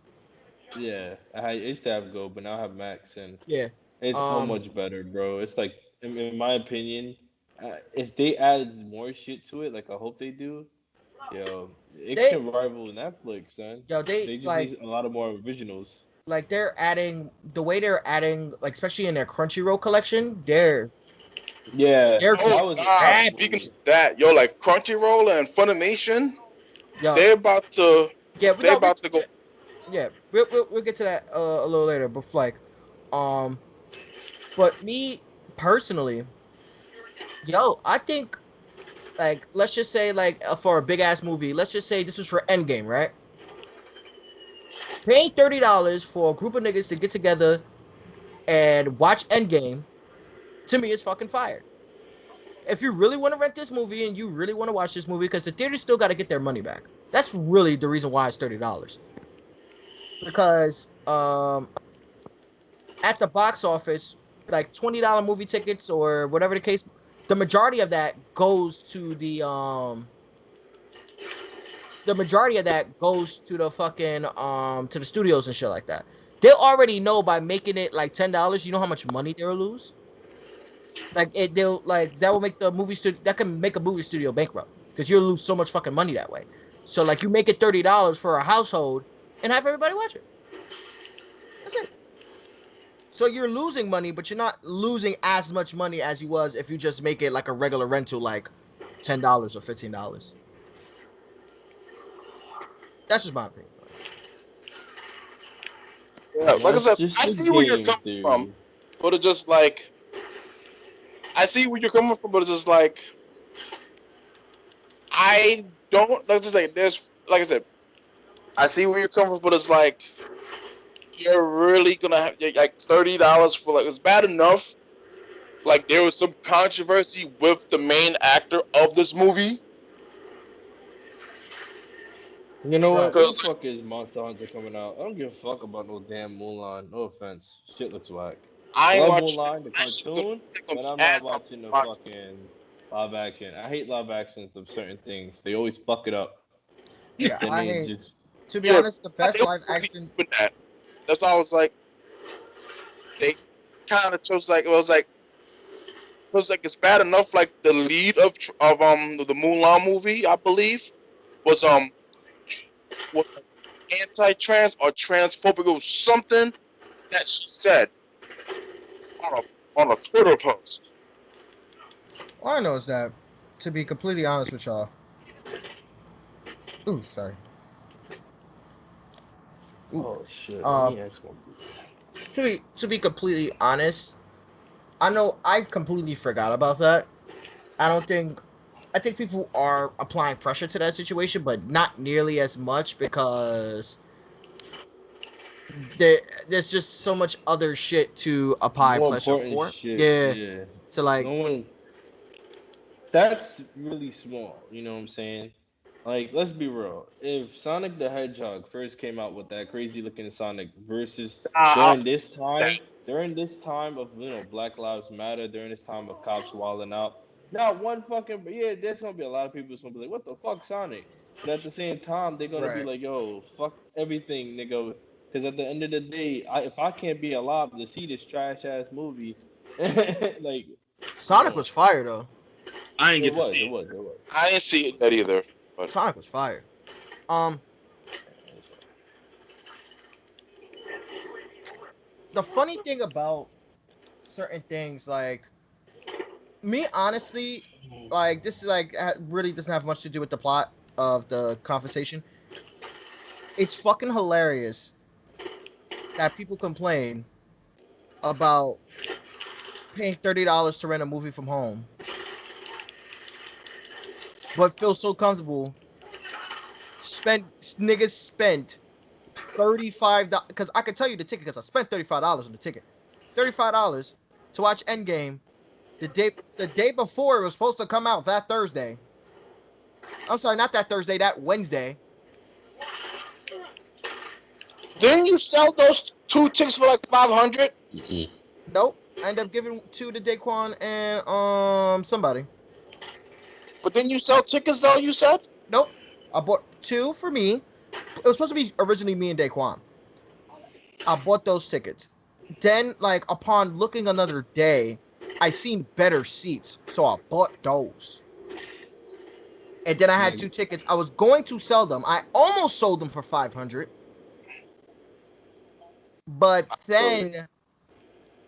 yeah, I used to have Go, but now I have Max, and Yeah. it's so Um. much better, bro. It's like, in my opinion, if they add more shit to it, like I hope they do, it They can rival Netflix, son. they They just need a lot of more originals. like they're adding the way they're adding like especially in their Crunchyroll collection, Yeah, they're Oh just that was God! Speaking rabbit. of that, yo, like Crunchyroll and Funimation, Yo, they're about to yeah, they're we about get to to go. that. Yeah, we'll get to that a little later. But like, um, but me personally, I think like let's just say like for a big ass movie, let's just say this was for Endgame, right? Paying $30 for a group of niggas to get together and watch Endgame to me is fucking fire. If you really want to rent this movie and you really want to watch this movie, because the theaters still got to get their money back. That's really the reason why it's $30. Because at the box office, like $20 movie tickets or whatever the case, the majority of that goes to the fucking to the studios and shit like that. They already know by making it like $10, you know how much money they'll lose. Like they'll like that will make the movie studio that can make a movie studio bankrupt because you'll lose so much fucking money that way. So like you make it $30 for a household and have everybody watch it. That's it. So you're losing money, but you're not losing as much money as you was if you just make it like a regular rental, like $10 or $15. That's just my opinion. Yeah, like I That's said, just I a see where you're game coming from, theory. but it's just like I see where you're coming from, but it's just like I don't. Let's just say there's like I said, I see where you're coming from, but it's like you're really gonna have like $30 for like it's bad enough. Like there was some controversy with the main actor of this movie You know Right. what? When the because fuck is Monster Hunter coming out? I don't give a fuck about no damn Mulan. No offense. Shit looks whack. I I ain't love watching Mulan, the that shit's gonna cartoon, take them but I'm not ass off watching the my fucking live action. I hate live actions of certain things. They always fuck it up. Yeah, Then they I just to be yeah, honest, the but they best were live really action. doing that. That's why I was like they kind of chose like it was like it's bad enough like the lead of the Mulan movie I believe was was anti-trans or transphobic. It was something that she said on a Twitter post. All I know is that, to be completely honest with y'all, ooh, sorry. Ooh. Oh shit! Um, Maniac's gonna be. to be completely honest, I know I completely forgot about that. I don't think I think people are applying pressure to that situation, but not nearly as much because there, there's just so much other shit to apply More pressure important for. shit. Yeah. Yeah. So like, No one. That's really small. You know what I'm saying? Like, let's be real. If Sonic the Hedgehog first came out with that crazy looking Sonic versus I during this that time, during this time of Black Lives Matter, during this time of cops wilding out, not one fucking there's gonna be a lot of people that's gonna be like, what the fuck, Sonic? But at the same time, they're gonna be right. like, yo, fuck everything, nigga. Because at the end of the day, if I can't be alive to see this trash ass movie, like, Sonic no, was fire though. I ain't it get to was, see it it. was, it was. I didn't see it yet either. But Sonic was fire. Um, the funny thing about certain things, like me, honestly, like this is like really doesn't have much to do with the plot of the conversation. It's fucking hilarious that people complain about paying $30 to rent a movie from home, but feel so comfortable. Niggas spent $35 because I could tell you the ticket because I spent $35 on the ticket. $35 to watch Endgame the day before it was supposed to come out that Thursday. I'm sorry, not that Thursday, that Wednesday. didn't you sell those two chicks for like 500? Nope. I ended up giving two to Daquan and somebody. But didn't you sell tickets though? You said. Nope. I bought two for me. It was supposed to be originally me and Daquan. I bought those tickets. Then, like, upon looking another day, I seen better seats, so I bought those. And then I had two Nigga, tickets. I was going to sell them. I almost sold them for 500, but So, then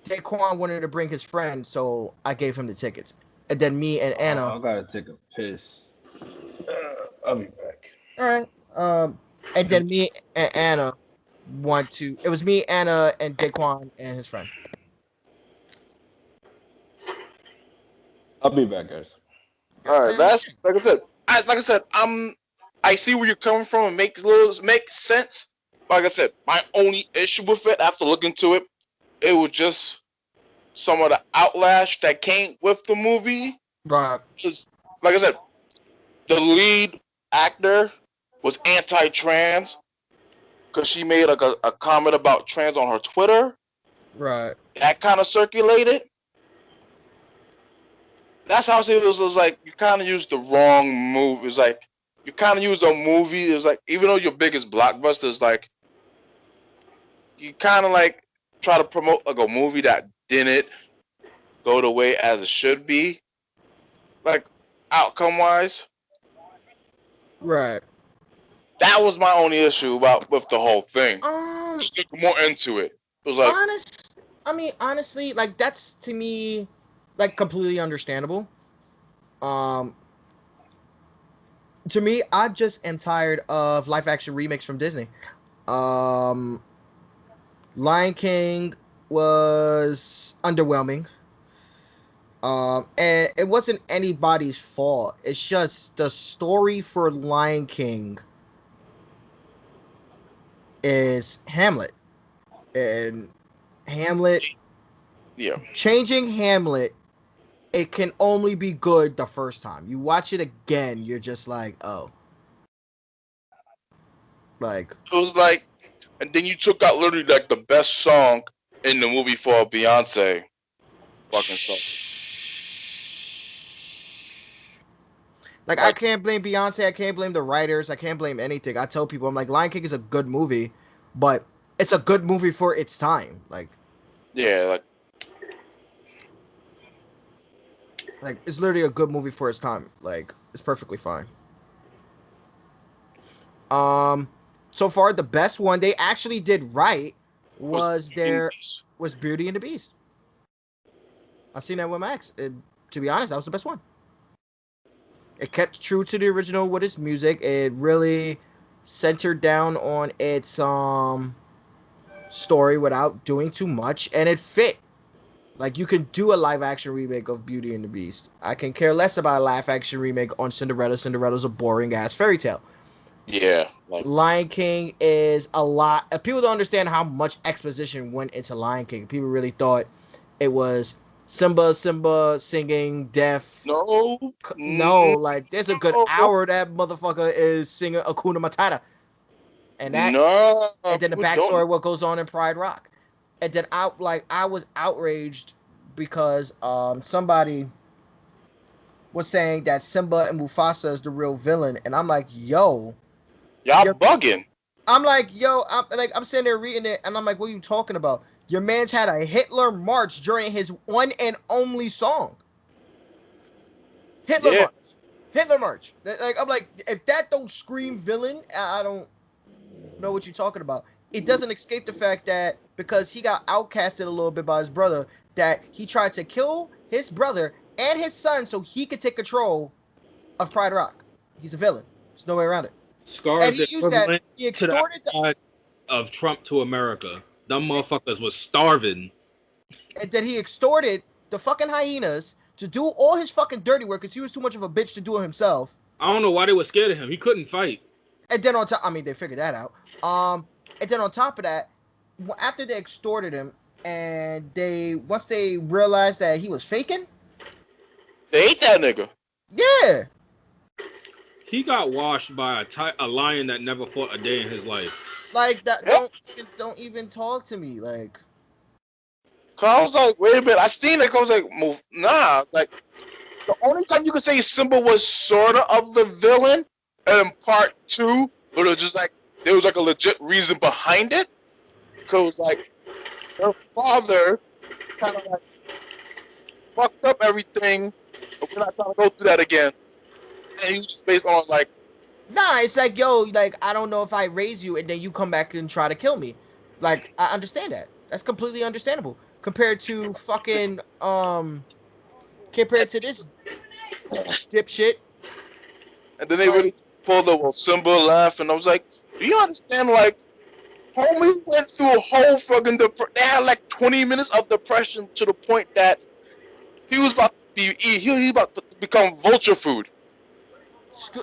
Daquan wanted to bring his friend, so I gave him the tickets. And then me and Anna. I gotta take a piss. I'll be back. All right. And then me and Anna want to. It was me, Anna, and Daquan and his friend. I'll be back, guys. all right, that's like I said. I see where you're coming from. It makes sense. Like I said, my only issue with it after looking into it, it was just some of the outlash that came with the movie. Right. Just like I said, the lead actor was anti-trans because she made like a comment about trans on her Twitter. Right. That kind of circulated. That's how it was like you kind of used the wrong move. It was like you kind of used a movie. It was like even though your biggest blockbuster is like you kind of like try to promote like a movie that didn't go the way as it should be, like outcome wise. Right. That was my only issue about with the whole thing. Um. Just look more into it. It was like, Honestly, like that's to me, like completely understandable. Um. To me, I just am tired of live action remakes from Disney. Um. Lion King was underwhelming. And it wasn't anybody's fault. It's just the story for Lion King is Hamlet. And Hamlet, yeah, changing Hamlet, it can only be good the first time. You watch it again, you're just like, oh. Like, it was like, and then you took out literally like the best song in the movie for Beyonce. Fucking song. like I Like, can't blame Beyonce, I can't blame the writers, I can't blame anything. I tell people, I'm like, Lion King is a good movie, but it's a good movie for its time. yeah, Like it's literally a good movie for its time. Like it's perfectly fine. Um, so far the best one they actually did right was was Beauty and the Beast. I seen that with Max. To be honest, that was the best one. It kept true to the original with its music. It really centered down on its story without doing too much, and it fit. Like, you can do a live action remake of Beauty and the Beast. I can care less about a live action remake on Cinderella. Cinderella's a boring ass fairy tale. Yeah, like Lion King is a lot. People don't understand how much exposition went into Lion King. People really thought it was Simba singing deaf. no, No, like there's a good no, hour that motherfucker is singing Akuna Matata, and that, no. and then the People don't. backstory what goes on in Pride Rock, and then I was outraged because somebody was saying that Simba and Mufasa is the real villain, and I'm like, yo, Y'all you're bugging. I'm like, yo, I'm sitting there reading it, and I'm like, what are you talking about? Your man's had a Hitler march during his one and only song. Hitler Yeah, march, Hitler march. Like, I'm like, if that don't scream villain, I don't know what you're talking about. It doesn't escape the fact that because he got outcasted a little bit by his brother, that he tried to kill his brother and his son so he could take control of Pride Rock. He's a villain. There's no way around it. Scar And is he the used that. equivalent He to the extorted the side of Trump to America. Them motherfuckers was starving. and then he extorted the fucking hyenas to do all his fucking dirty work because he was too much of a bitch to do it himself. I don't know why they were scared of him. He couldn't fight. And then on top, I mean, they figured that out. And then on top of that, after they extorted him, and once they realized that he was faking, they ate that nigga. yeah, He got washed by a lion that never fought a day in his life. like that. Yep. Don't even talk to me. Like, Cause I was like, wait a minute. I seen it. I was like, move. Nah. Like the only time you could say Simba was sorta of the villain in part 2, but it was just like there was like a legit reason behind it. Cause like her father kind of like fucked up everything, but we're not trying to go through that again. And he was just based on like, nah, it's like, yo, like I don't know if I raise you and then you come back and try to kill me. Like, I understand that. That's completely understandable compared to fucking compared to this dipshit. and then they Like, really pulled the well, Simba laugh, and I was like, do you understand? Like, homie went through a whole fucking they had like 20 minutes of depression to the point that he was about to he was about to become vulture food.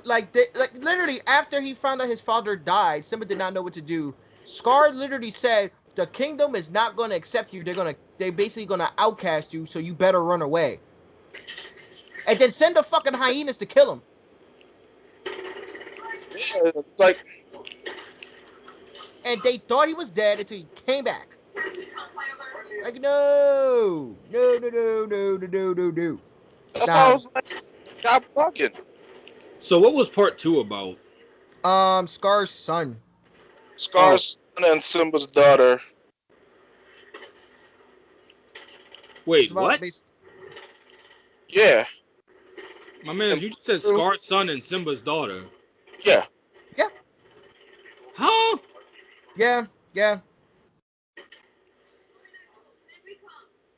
like literally after he found out his father died, Simba did not know what to do. Scar literally said, "The kingdom is not going to accept you. They basically going to outcast you. So you better run away." And then send the fucking hyenas to kill him. Yeah, it's like And they thought he was dead until he came back. Like, no. that's why I Nah. was like, God fucking So what was part 2 about? Scar's son. Scar's son and Simba's daughter. Wait, what? Yeah, My man, you just said Scar's son and Simba's daughter. yeah. Yeah. Huh? Yeah. Yeah.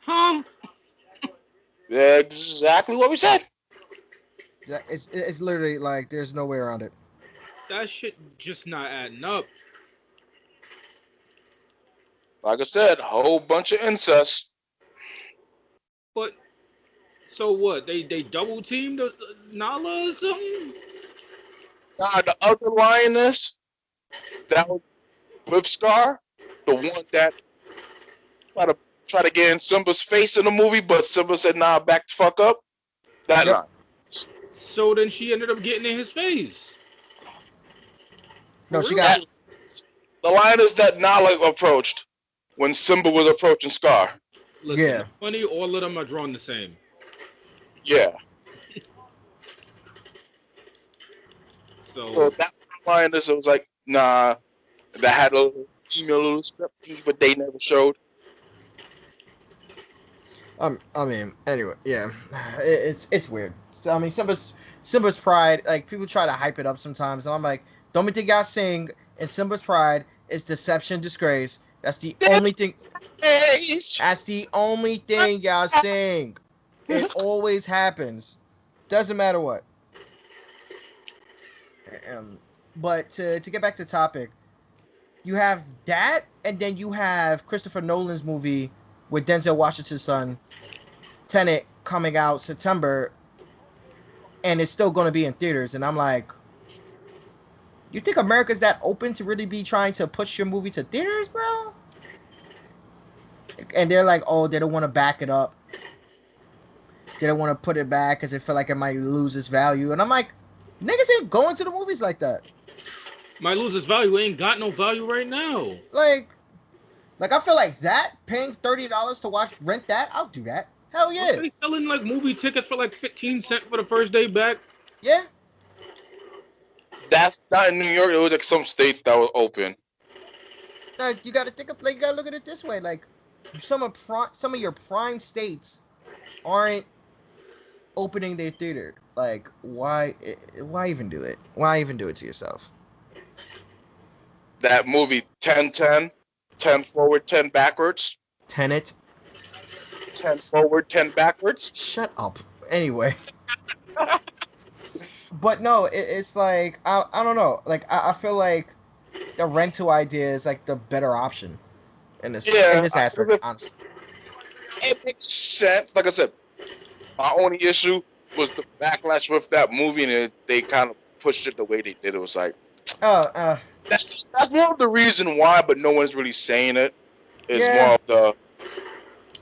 Huh? Yeah, exactly what we said. Yeah. It's literally like there's no way around it. That shit just not adding up. Like I said, a whole bunch of incest. But so what? They double teamed Nala or something? Nah, the other lioness that was with Scar, the one that try to get in Simba's face in the movie, but Simba said, "Nah, back the fuck up." That Yep. line. So then she ended up getting in his face. No, For she real? got The lioness that Nala approached when Simba was approaching Scar. Listen, Yeah. funny, all of them are drawn the same. Yeah. So So that lioness was like, nah, that had a little female little script, but they never showed. I mean, anyway, yeah, it's weird. So I mean, Simba's Pride, like people try to hype it up sometimes, and I'm like, the only thing y'all sing in Simba's Pride is deception, disgrace. That's the only thing. That's the only thing y'all sing. It always happens. Doesn't matter what. Um, But to get back to topic, you have that, and then you have Christopher Nolan's movie with Denzel Washington's son, Tenet, coming out September, and it's still going to be in theaters. And I'm like, you think America's that open to really be trying to push your movie to theaters, bro? And they're like, oh, they don't want to back it up. They don't want to put it back because they feel like it might lose its value. And I'm like, niggas ain't going to the movies like that. Might lose its value. Ain't got no value right now. Like I feel like that, paying $30 to rent that, I'll do that. Hell yeah. Aren't they selling like movie tickets for like 15 cents for the first day back? Yeah. That's not in New York. It was like some states that were open. Like, you gotta you gotta look at it this way. Like, some of your prime states aren't opening their theater. Like, why even do it? Why even do it to yourself? That movie 10-10, 10 forward, 10 backwards. Tenet. 10 forward, 10 backwards. Shut up. Anyway. But no, it's like, I don't know. Like, I feel like the rental idea is like the better option in this aspect, honestly. It makes sense. Like I said, my only issue was the backlash with that movie, and they kind of pushed it the way they did. It was like, that's more of the reason why, but no one's really saying it. It's more of the.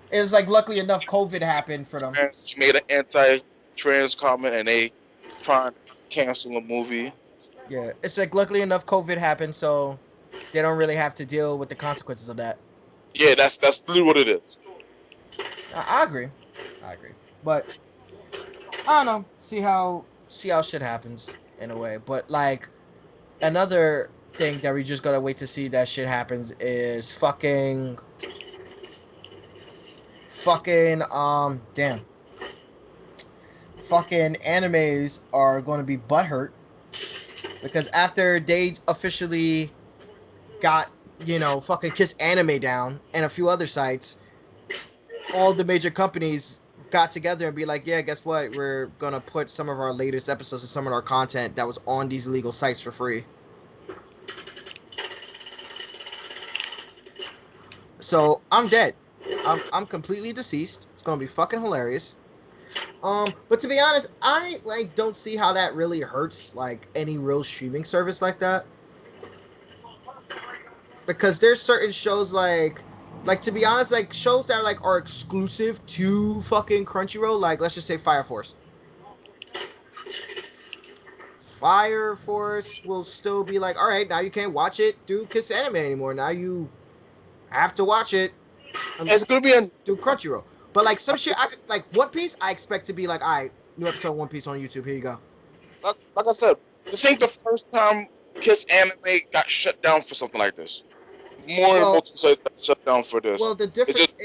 It was like, luckily enough, COVID happened for them. She made an anti-trans comment, and they trying to cancel a movie. Yeah, it's like, luckily enough, COVID happened, so they don't really have to deal with the consequences of that. Yeah, that's literally what it is. I agree, but I don't know. See how shit happens in a way. But like, another thing that we just gotta wait to see that shit happens is fucking damn. Fucking animes are going to be butthurt because after they officially got, fucking Kiss Anime down and a few other sites, all the major companies got together and be like, yeah, guess what? We're going to put some of our latest episodes and some of our content that was on these illegal sites for free. So I'm dead. I'm completely deceased. It's going to be fucking hilarious. But to be honest, I don't see how that really hurts like any real streaming service like that. Because there's certain shows like to be honest, like shows that are exclusive to fucking Crunchyroll, like let's just say Fire Force. Fire Force will still be like, all right, now you can't watch it through Kiss Anime anymore. Now you have to watch it. It's gonna be through Crunchyroll. But like some shit, like One Piece, I expect to be like, all right, new episode of One Piece on YouTube. Here you go. Like I said, this ain't the first time Kiss Anime got shut down for something like this. More than multiple sites got shut down for this. Well, the difference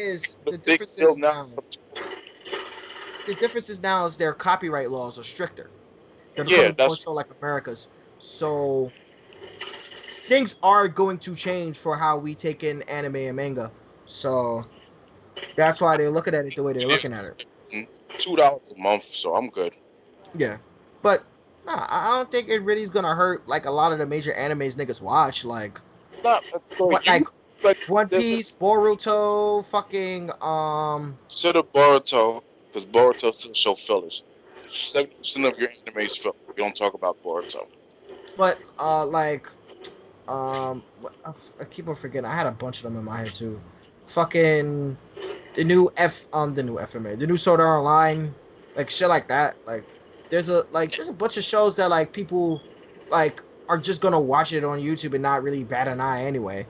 is now their copyright laws are stricter. They're becoming more so like America's. So things are going to change for how we take in anime and manga. So that's why they're looking at it the way they're looking at it. $2 a month, so I'm good. Yeah, but nah, I don't think it really is gonna hurt like a lot of the major animes niggas watch, like One Piece, Boruto, fucking Consider Boruto, because Boruto still show fillers. 70% of your anime is filler. You don't talk about Boruto. But I keep on forgetting. I had a bunch of them in my head too. Fucking the new FMA, the new Sword Art Online, like shit like that. Like there's a bunch of shows that like people like are just gonna watch it on YouTube and not really bat an eye anyway.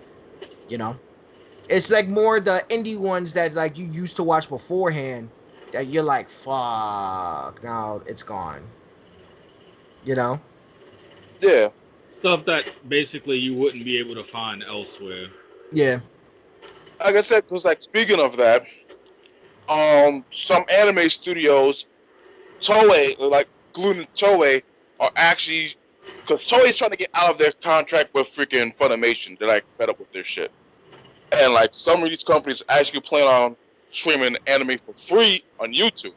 It's like more the indie ones that like you used to watch beforehand that you're like, fuck, now it's gone. Yeah. Stuff that basically you wouldn't be able to find elsewhere. Yeah. Like I said, because like speaking of that, some anime studios, Toei, like including Toei, are actually, because Toei's trying to get out of their contract with freaking Funimation. They're like fed up with their shit, and like some of these companies actually plan on streaming anime for free on YouTube.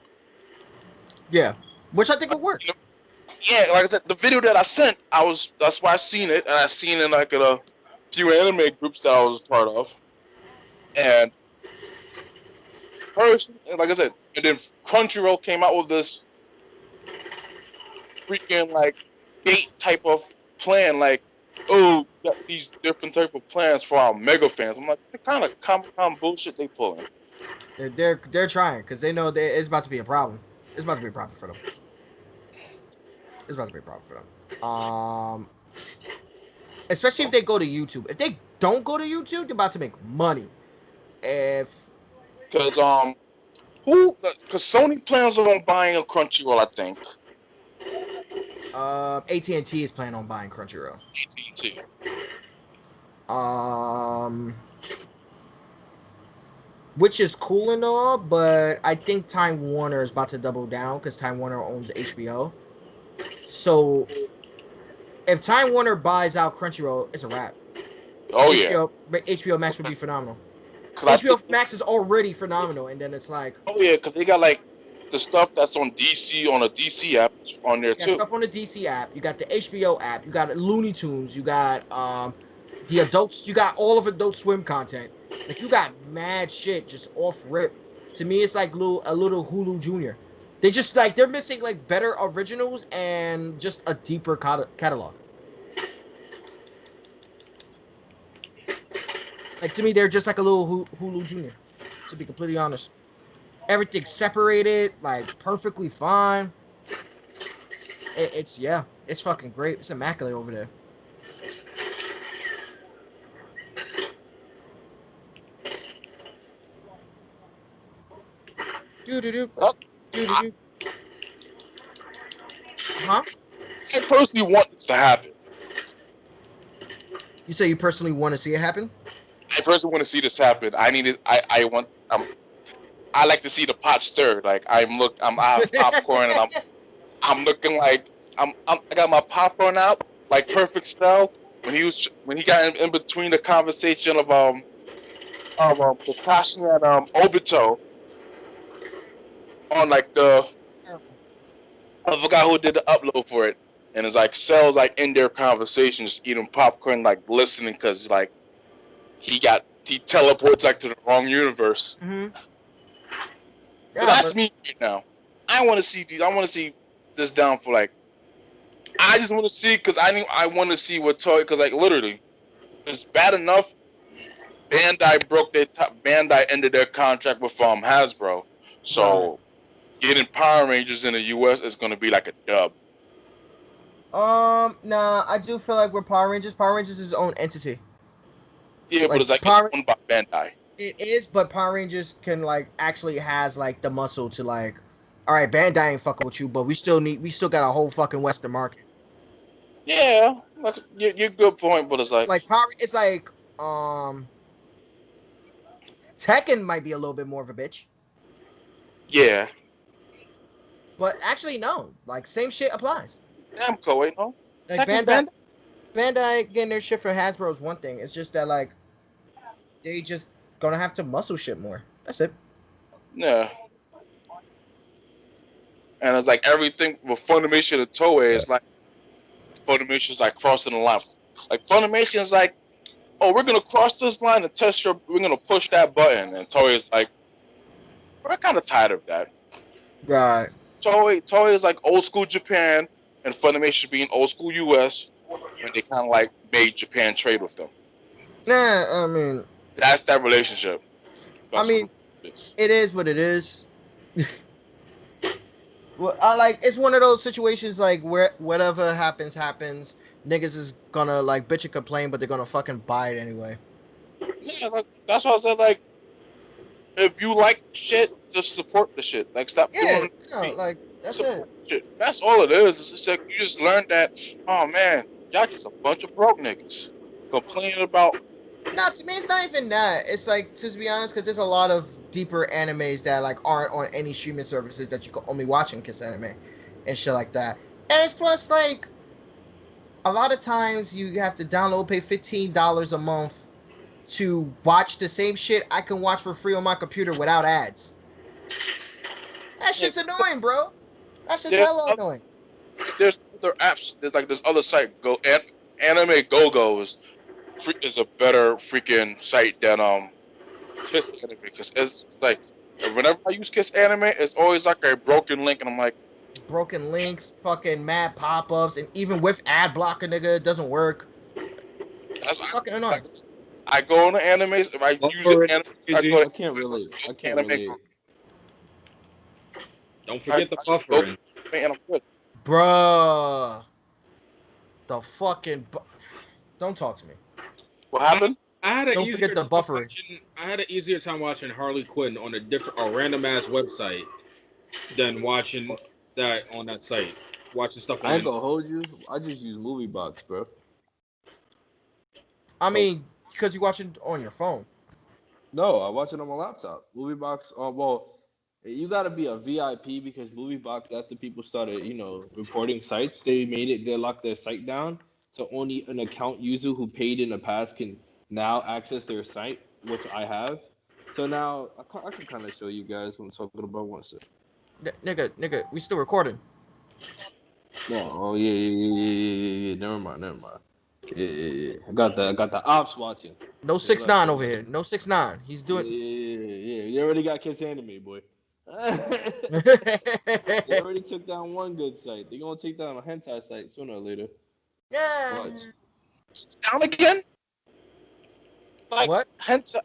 Yeah, which I think would work. Yeah, like I said, the video that I sent, that's why I seen it, and I seen it like in a few anime groups that I was a part of, and first, like I said, and then Crunchyroll came out with this freaking like gate type of plan, like, oh, we got these different type of plans for our mega fans. I'm like, the kind of Comic-Con bullshit they pulling. They're trying because they know it's about to be a problem. It's about to be a problem for them. It's about to be a problem for them. Especially if they go to YouTube. If they don't go to YouTube, they're about to make money. If Because because Sony plans on buying a Crunchyroll, I think. AT&T is planning on buying Crunchyroll. AT&T. Which is cool and all, but I think Time Warner is about to double down because Time Warner owns HBO. So if Time Warner buys out Crunchyroll, it's a wrap. Oh HBO Max would be phenomenal. yeah. HBO Max is already phenomenal, and then it's like, Oh yeah, because they got like the stuff that's on the DC app on there you got too. stuff on the DC app, you got the HBO app, you got Looney Tunes, you got the adults, you got all of Adult Swim content. Like you got mad shit just off rip. To me, it's like a little Hulu Junior. They just like they're missing like better originals and just a deeper catalog. Like to me, they're just like a little Hulu Junior. To be completely honest, everything's separated, like perfectly fine. It's fucking great. It's immaculate over there. Do do do Uh, do do I, do. Huh? I personally want this to happen. You say you personally want to see it happen? I personally want to see this happen. I need it. I want. I like to see the pot stirred. Like I have popcorn and I'm looking like I got my popcorn out like perfect style. When he got in between the conversation of Kakashi and Obito on like I forgot who did the upload for it, and it's like Cell's like in their conversation just eating popcorn like listening because like he teleports like to the wrong universe. Mm-hmm. So Yeah, that's but me right now. I want to see these. I want to see this down for like. I just want to see because I want to see what toy because like literally, it's bad enough. Bandai ended their contract with Hasbro, right. so getting Power Rangers in the U.S. is going to be like a dub. Nah, I do feel like we're Power Rangers. Power Rangers is its own entity. Yeah, but Like it's owned by Bandai. it is, but Power Rangers can like actually has like the muscle to like, all right, Bandai ain't fucking with you, but we still got a whole fucking Western market. Yeah, like, you're good point, but it's like Like it's like um, Tekken might be a little bit more of a bitch, yeah, but actually no, like same shit applies. Namco, ain't no Like Tekken's Bandai. Bandai getting their shit for Hasbro is one thing. It's just that like they just gonna have to muscle shit more. That's it. Yeah, and it's like everything with Funimation and Toei is like Funimation's like crossing the line. Like Funimation is like, oh, we're gonna cross this line and we're gonna push that button, and Toei is like, we're kind of tired of that. Right. Toei is like old school Japan, and Funimation being old school US when they kind of like made Japan trade with them. Nah, I mean, That's that relationship. I That's mean, it is what it is. Well, I like it's one of those situations like where whatever happens, happens. Niggas is gonna like bitch and complain, but they're gonna fucking buy it anyway. yeah, like that's why I said like if you like shit, just support the shit. Like stop Yeah, doing like that's support it. shit. That's all it is. It's just like you just learned that. Oh man, y'all just a bunch of broke niggas complaining about. Not to me, it's not even that. It's like to be honest, because there's a lot of deeper animes that like aren't on any streaming services that you can only watch in Kiss Anime and shit like that. And it's plus like a lot of times you have to download, pay $15 a month to watch the same shit I can watch for free on my computer without ads. That Yeah, shit's annoying, bro. That's just there's hella annoying. there's other apps. There's like this other site. Anime Go Go is a better freaking site than Kiss Anime because it's like whenever I use Kiss Anime, it's always like a broken link, and I'm like, Broken links, fucking mad pop-ups, and even with ad blocker, nigga, it doesn't work. that's It's fucking annoying. I go on the animes. If I use it, Buffering, I go crazy. to I can't relate. I can't Anime relate. Go. Don't forget the I just go to buffering. anime and I'm good. Bruh. The fucking... Don't talk to me. What happened? I had an Don't easier forget the time buffering. watching. I had an easier time watching Harley Quinn on a random ass website than watching that on that site. Watching stuff I ain't on. gonna hold you. I just use Movie Box, bro. I mean, because you watch it on your phone. No, I watch it on my laptop. Movie Box. Well, you gotta be a VIP because Movie Box, after people started, reporting sites, they locked their site down, so only an account user who paid in the past can now access their site, which I have. So now I can kind of show you guys what I'm talking about. One second. Nigga, we still recording. Oh yeah. Never mind. Yeah. I got the ops watching. No That's what I 6ix9ine said. over here. No 6ix9ine. He's doing... Yeah. You already got Kiss Anime, boy. They already took down one good site. They're gonna take down a hentai site sooner or later. Yeah. Watch. Down again? Like What? hentai?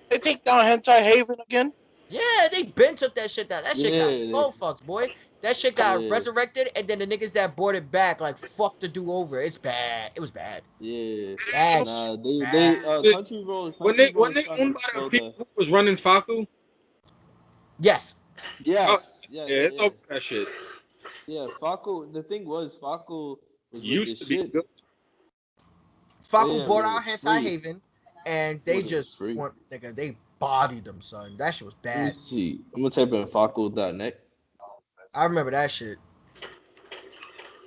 They take down Hentai Haven again? Yeah, they been took that shit down. That shit got Yeah, skull fucks, boy. That shit got Yeah. resurrected, and then the niggas that bought it back, like, fuck the do over. It's bad. It was bad. Yeah. Bad Nah, shit. they Bad. When Country they Road is trying owned to by the build people a who was running Faku, Yes. oh, Yeah. yeah, it's over that shit. Yeah, Faku. The thing was, Faku was with the Used to be shit. good. Faku Yeah, bought when it out was Hentai free. Haven, and they When it was just free. want, nigga, they bodied them, son. That shit was Let me bad. see. I'm gonna type in Faku.net. I remember that shit.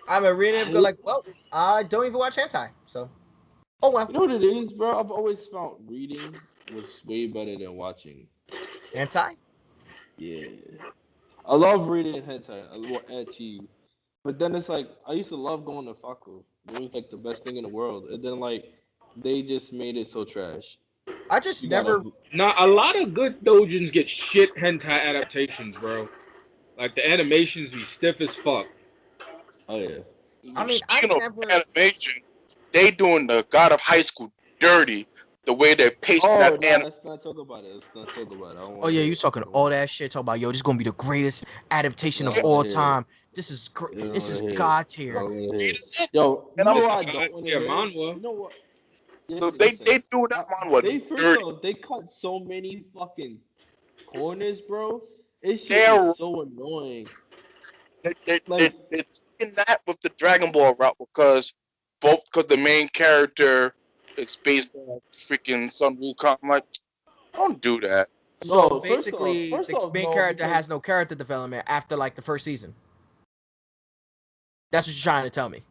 I remember reading it, but like, well, I don't even watch hentai, so oh well. You know what it is, bro? I've always found reading was way better than watching. Hentai? Yeah. I love reading hentai. I love ecchi. But then it's like I used to love going to Faku. It was like the best thing in the world. And then like they just made it so trash. I just You never. gotta Now a lot of good dojins get shit hentai adaptations, bro. Like the animations be stiff as fuck. oh yeah. I mean, I Speaking of never. animation, they doing the God of High School dirty. The way they pasting Oh that nah, anime. let's not talk about it. Let's not talk about it. I don't Oh wanna yeah, hear you it. talking I don't all wanna, that shit? Talk about, yo, this is gonna be the greatest adaptation I of don't all wanna hear it. time. This is I great. don't This is wanna hear it. god I tier. don't wanna hear it. Yo, you And I'm know It's what I a don't god wanna tier hear? manhwa. You know what? so Listen, they listen. doing that manhwa They first dirty. off, they cut so many fucking corners, bro. This shit They're is so annoying. they Like, taking that with the Dragon Ball route because the main character is based on freaking Sun Wukong. I'm like, don't do that. So no, basically, first the off, main no, character because has no character development after like the first season. That's what you're trying to tell me.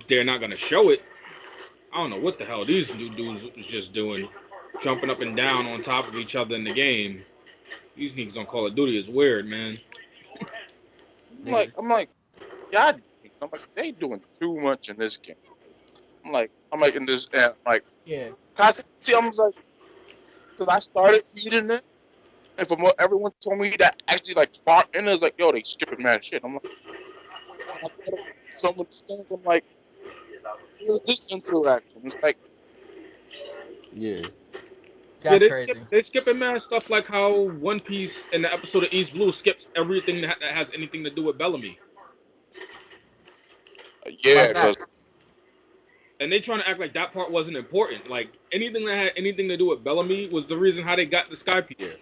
They're not gonna show it. I don't know what the hell these new dudes was just doing, jumping up and down on top of each other in the game. These niggas on Call of Duty is weird, man. Nigga. I'm like, yeah, I'm like, they doing too much in this game. I'm like in this, and I'm like, Yeah. see, I'm like, because I started reading it, and from what everyone told me that actually like far in is like, yo, they skipping mad shit. I'm like, I thought of some of the things. I'm like, where's this interaction? It's like, yeah. Yeah, That's crazy. they skipping mad stuff like how One Piece in the episode of East Blue skips everything that has anything to do with Bellamy, Why's yeah, that? because and they trying to act like that part wasn't important. Like anything that had anything to do with Bellamy was the reason how they got the Sky Pier.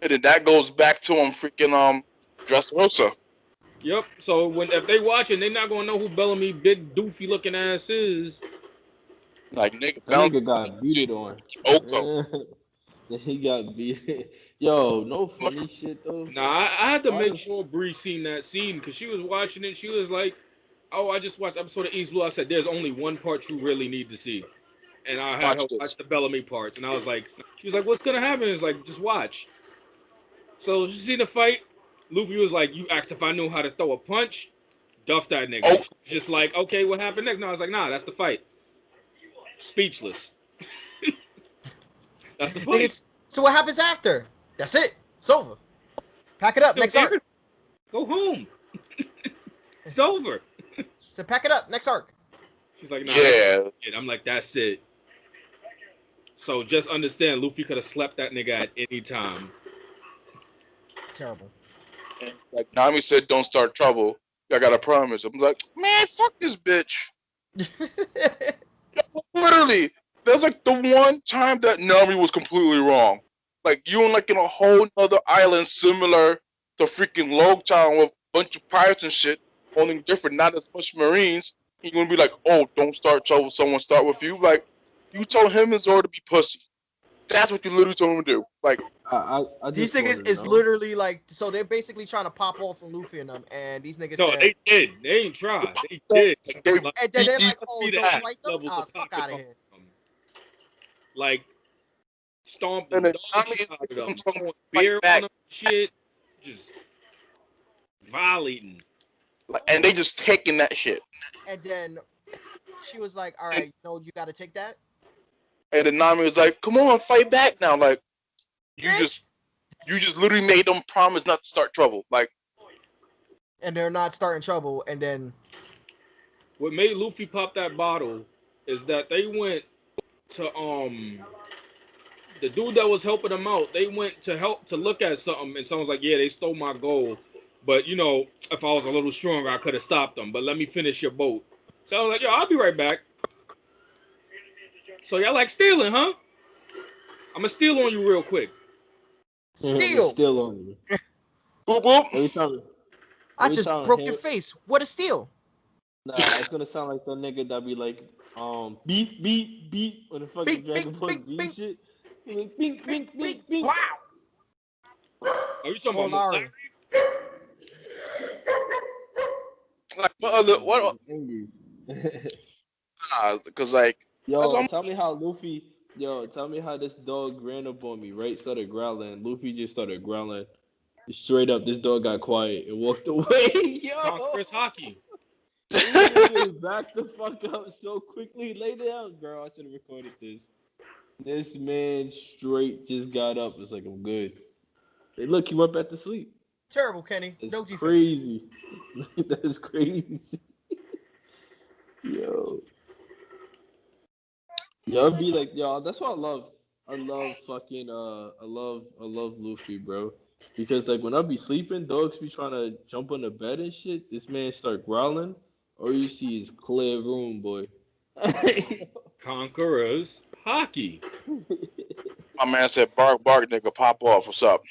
and that goes back to freaking Dressrosa. Yep. So if they watching, they not gonna know who Bellamy big doofy looking ass is. Like nigga, That bound nigga got beat on. Oko. He got beat. Yo, no funny shit though. Nah, I had to Why make the sure Bree seen that scene because she was watching it. She was like, "Oh, I just watched episode of East Blue." I said, "There's only one part you really need to see," and I had her Watch this. watch the Bellamy parts, and I was like, "She was like, what's gonna happen?" It's like, just watch. So she seen the fight. Luffy was like, "You asked if I knew how to throw a punch, duff that nigga." Oh, Just like, okay, what happened next? No, I was like, nah, that's the fight. Speechless. That's the fight. So what happens after? That's it. It's over. Pack it up. Don't Next arc. care. Go home. It's over. So pack it up. Next arc. She's like, nah, yeah. that's it. I'm like, that's it. So just understand, Luffy could have slept that nigga at any time. Terrible. And like Nami said, don't start trouble. I got a promise. I'm like, man, fuck this bitch. Literally, that's like the one time that Nami was completely wrong. Like you and like in a whole other island similar to freaking Log Town with a bunch of pirates and shit, only different, not as much Marines. You're gonna be like, oh, don't start trouble. Someone start with you. Like you told him and Zoro to be pussy. That's what you literally told him to do. Like I These just niggas wanna is know. literally like, so they're basically trying to pop off from Luffy and them, and these niggas No, said, they did. They ain't tried. They did. like, they Like, and then they're beat like, these oh, be the don't next fight them? level to Fuck pop out it of off here. them. Like stomp and them, then dog Nami shit is out of making them, them throwing fight beer on back. them, shit, just violating. Like, and they just taking that shit. And then she was like, all right, no, you got to take that. And then Nami was like, come on, fight back now. Like you Bitch. just literally made them promise not to start trouble. Like And they're not starting trouble. And then What made Luffy pop that bottle is that they went to the dude that was helping them out. They went to help to look at something, and someone's like, "Yeah, they stole my gold, but you know, if I was a little stronger, I could have stopped them. But let me finish your boat." So I was like, "Yo, I'll be right back." So y'all like stealing, huh? I'm gonna steal on you real quick. steal. Still on you. boop boop. Every time. I Every just time broke him- your face. What a steal. Nah, it's gonna sound like the nigga that be like, beep, beep, beep, when the fucking Bink, Dragon bink, Ball bink, Z bink. shit. He like, bink, bink, Bink. bink, bink. Wow. Are you talking Oh, about Larry. Like what because like that's Yo, what tell me how Luffy. Yo, tell me how this dog ran up on me, right? Started growling. Luffy just started growling. Straight up, this dog got quiet and walked away. Yo, Conqueror's hockey? this nigga backed the fuck up so quickly. Lay down, girl. I should have recorded this. This man straight just got up. It's like, I'm good. Hey, look, he went back to sleep. Terrible, Kenny. That's No defense. crazy. That's crazy. Yo. Yo, it'd be like, yo, that's what I love. I love fucking I love Luffy, bro. Because like when I be sleeping, dogs be trying to jump on the bed and shit. This man start growling. All you see is clear room, boy. Conqueror's hockey. my man said bark bark nigga pop off. What's up?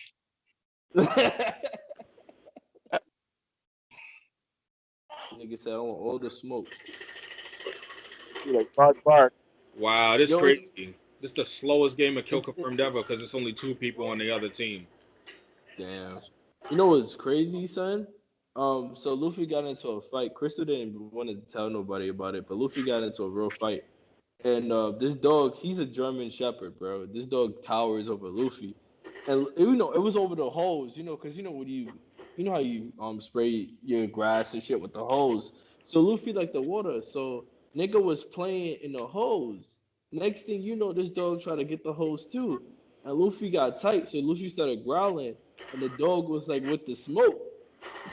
Nigga said I want all the smoke. He like bark bark. Wow, this Yo, crazy. This the slowest game of Kill Confirmed ever because it's only 2 people on the other team. Damn. You know what's crazy, son? So Luffy got into a fight. Crystal didn't want to tell nobody about it, but Luffy got into a real fight. And this dog, he's a German Shepherd, bro. This dog towers over Luffy, and you know it was over the hose, you know, because you know when you know how you spray your grass and shit with the hose. So Luffy like the water, so nigga was playing in the hose. Next thing you know, this dog tried to get the hose too, and Luffy got tight, so Luffy started growling, and the dog was like with the smoke.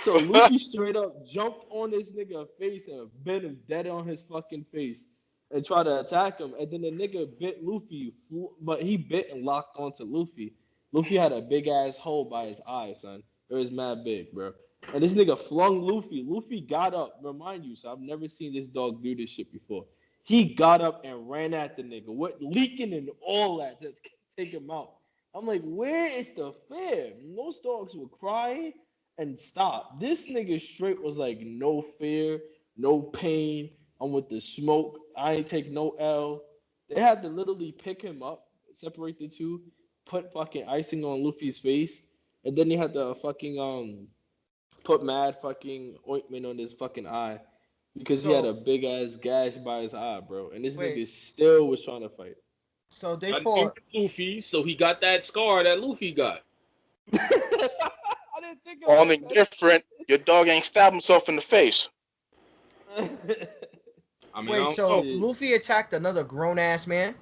So Luffy straight up jumped on this nigga face and bit him dead on his fucking face and tried to attack him. And then the nigga bit Luffy, but he bit and locked onto Luffy. Luffy had a big ass hole by his eye, son. It was mad big, bro. And this nigga flung Luffy. Luffy got up. Remind you, so I've never seen this dog do this shit before. He got up and ran at the nigga, what leaking and all that to take him out. I'm like, where is the fear? Most dogs would cry and stop. This nigga straight was like, no fear, no pain. I'm with the smoke. I ain't take no L. They had to literally pick him up, separate the two, put fucking icing on Luffy's face, and then they had to fucking put mad fucking ointment on his fucking eye because he had a So big ass gash by his eye, bro. And this wait. nigga still was trying to fight. So they I named fought. Luffy, so he got that scar that Luffy got. I didn't think Only about different, your dog ain't stabbed himself in the face. that. I mean, I Wait, don't know. so Shit. Luffy attacked another grown ass man?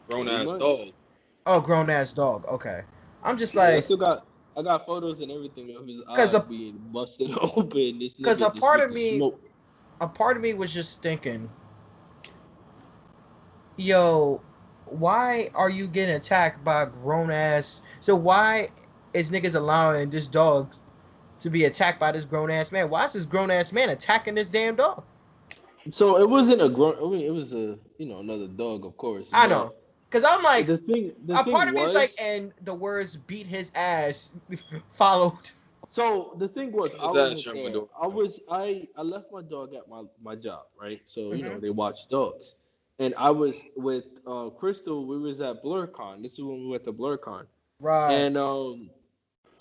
Grown Pretty ass much. dog. Oh, grown ass dog. Okay. I'm just Yeah, like, I got photos and everything of his cause eye a being busted open. This cause nigga just making smoke. a part of me was just thinking, yo, why are you getting attacked by a grown ass? So why is niggas allowing this dog to be attacked by this grown ass man? Why is this grown ass man attacking this damn dog? So it wasn't a grown. I mean, it was a another dog, of course. I know, But cause I'm like, the a part thing of me is like, was. and the words "beat his ass" followed. So the thing was, I His ass wasn't shut my there. door. I left my dog at my job, right? So Mhm. they watch dogs, and I was with Crystal. We was at BlurCon. This is when we went to BlurCon, Right. and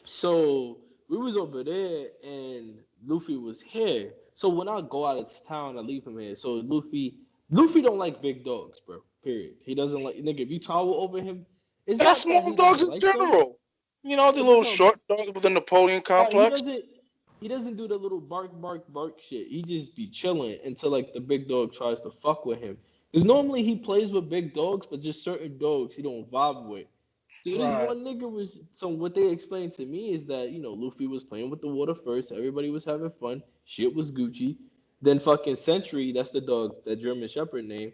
so we was over there, and Luffy was here. So when I go out of town, I leave him here. So Luffy don't like big dogs, bro. Period. He doesn't like nigga. If you tower over him, it's That's not that small he dogs doesn't in like them. general. You know, the But that's little not. short dogs with the Napoleon But complex. he doesn't do the little bark shit. He just be chilling until like the big dog tries to fuck with him. Because normally he plays with big dogs, but just certain dogs he don't vibe with. So this Right. one nigga was so what they explained to me is that Luffy was playing with the water first. Everybody was having fun. Shit was Gucci. Then fucking Sentry, that's the dog, that German Shepherd name,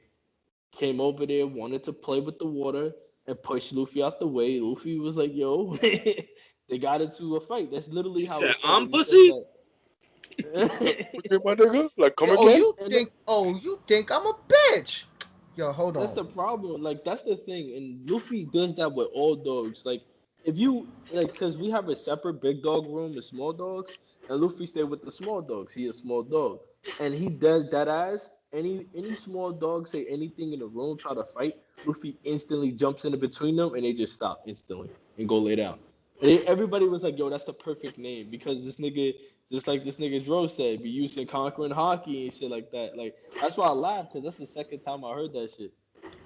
came over there, wanted to play with the water, and pushed Luffy out the way. Luffy was like, "Yo," they got into a fight. That's literally He how said, it "I'm started. He said pussy." that. Okay, my nigga, like come Yo, oh, again? you And think? Oh, you think I'm a bitch? Yo, hold that's on. the problem. Like that's the thing, and Luffy does that with all dogs. Like if you like, cause we have a separate big dog room with small dogs, and Luffy stay with the small dogs. He a small dog, and he does that ass. Any small dog say anything in the room, try to fight, Luffy instantly jumps in between them, and they just stop instantly and go lay down. And everybody was like, "Yo, that's the perfect name," because this nigga, just like this nigga Dro said, be used in conquering hockey and shit like that. Like that's why I laughed because that's the second time I heard that shit.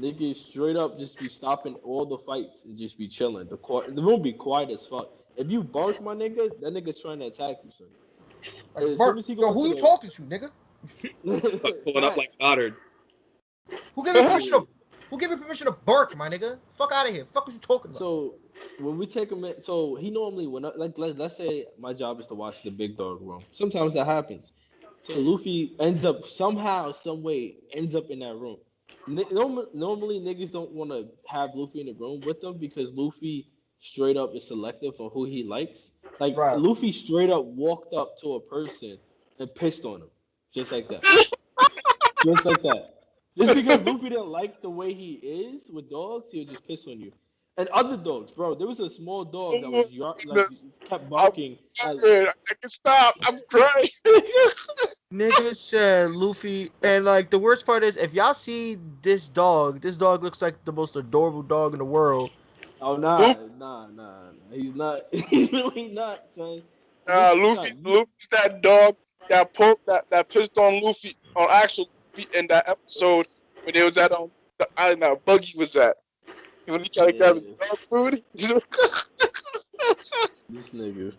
Niggas straight up just be stopping all the fights and just be chilling. The room be quiet as fuck. If you bark, my nigga, that nigga's trying to attack you, son. Like, As soon Bert, as he yo, go who into you talking to, nigga? the Pulling up like facts, Goddard. Who gave me permission yeah. to? Who gave me permission to bark, my nigga? Fuck out of here. Fuck, what you talking about? So when we take him in, so he normally let's say my job is to watch the big dog room. Sometimes that happens. So Luffy ends up somehow, some way, ends up in that room. Normally niggas don't want to have Luffy in the room with them because Luffy straight up is selective on who he likes. Like Right. Luffy straight up walked up to a person and pissed on him, just like that. Just like that. Just because Luffy didn't like the way he is with dogs, he would just piss on you. And other dogs, bro. There was a small dog that Oh was like goodness, kept I'm barking at. tired. I can stop. I'm crying. Nigga said Luffy, and like the worst part is, if y'all see this dog looks like the most adorable dog in the world. Oh Luffy, nah. He's not. He's really not, son. Luffy, Son, Luffy's that dog that pissed on Luffy on actual Luffy in that episode when they was at the island that Buggy was at. When he tried to grab his yeah, dog food, this nigga.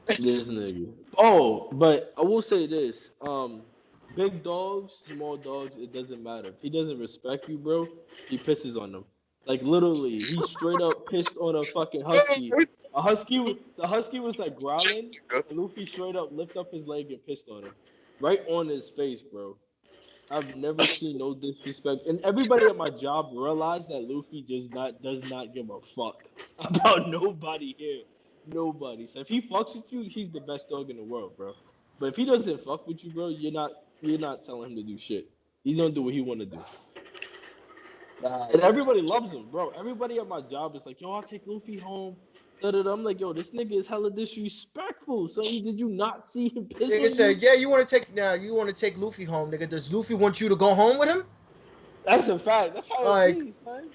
This nigga. Oh, but I will say this. Big dogs, small dogs, it doesn't matter. If he doesn't respect you, bro, he pisses on them. Like literally, he straight up pissed on a fucking husky. The husky was like growling, and Luffy straight up lift up his leg and pissed on him, right on his face, bro. I've never seen no disrespect, and everybody at my job realized that Luffy does not give a fuck about nobody here. Nobody. So if he fucks with you, he's the best dog in the world, bro. But if he doesn't fuck with you, bro, you're not telling him to do shit. He's gonna do what he wanna do. nah, And everybody loves him, bro. Everybody at my job is like, yo, I'll take Luffy home. Da, da, da. I'm like, yo, this nigga is hella disrespectful. So did you not see him piss Nigga on you? said, yeah, you want to take Luffy home, nigga. Does Luffy want you to go home with him? That's a fact. That's how it Like, be, son.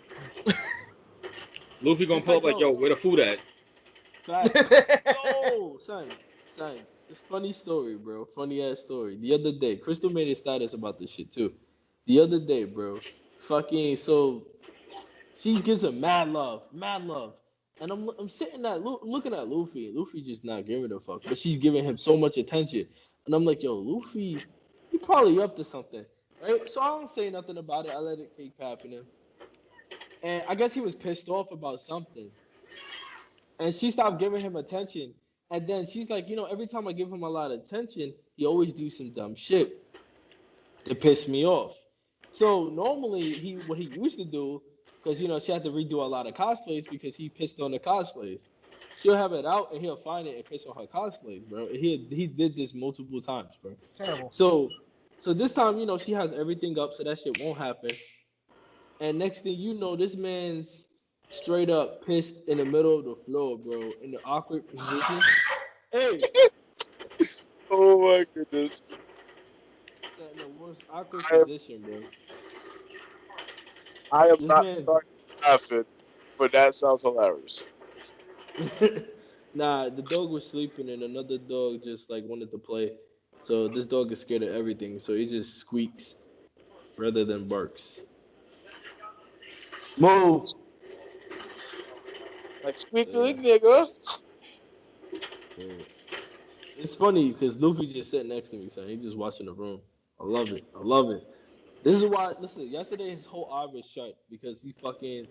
Luffy gonna It's pull like, up like, "Yo, yo, where the food at?" facts. Yo, son. It's funny story, bro. Funny ass story. The other day, Crystal made a status about this shit too. The other day, bro. Fucking so she gives him mad love, And I'm sitting at looking at Luffy. Luffy just not giving a fuck, but she's giving him so much attention. And I'm like, yo, Luffy, he probably up to something, right? So I don't say nothing about it. I let it keep happening. And I guess he was pissed off about something. And she stopped giving him attention. And then she's like, every time I give him a lot of attention, he always do some dumb shit to piss me off. So normally what he used to do, because she had to redo a lot of cosplays because he pissed on the cosplays. She'll have it out and he'll find it and piss on her cosplays, bro. He did this multiple times, bro. Terrible. So this time, she has everything up, so that shit won't happen. And next thing you know, this man's straight up pissed in the middle of the floor, bro, in the awkward position. Hey, Oh my goodness. in the worst awkward I am, position, bro. I am This not man, starting laughing, but that sounds hilarious. nah, the dog was sleeping and another dog just like wanted to play. So this dog is scared of everything, so he just squeaks rather than barks. Move. Like, speak So, yeah, good, nigga. yeah. It's funny because Luffy just sitting next to me, son. He just watching the room. I love it. I love it. This is why. Listen, yesterday his whole eye was shut because he fucking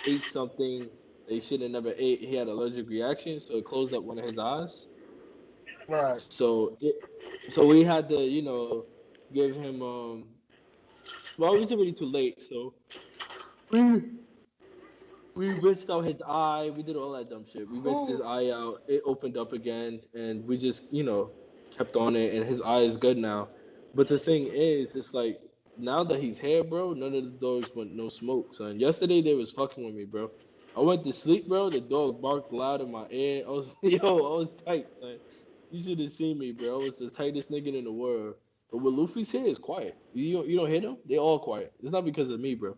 ate something that he should have never ate. He had allergic reaction, so it closed up one of his eyes. Right. So we had to, give him well, it was already too late, so we we rinsed out his eye. We did all that dumb shit. We rinsed his Ooh. eye out. It opened up again, and we just, kept on it. And his eye is good now. But the thing is, it's like now that he's here, bro. None of the dogs went no smoke, son. Yesterday they was fucking with me, bro. I went to sleep, bro. The dog barked loud in my ear. I was, I was tight, son. You should have seen me, bro. I was the tightest nigga in the world. But with Luffy's here, it's quiet. You don't hear them? They all quiet. It's not because of me, bro.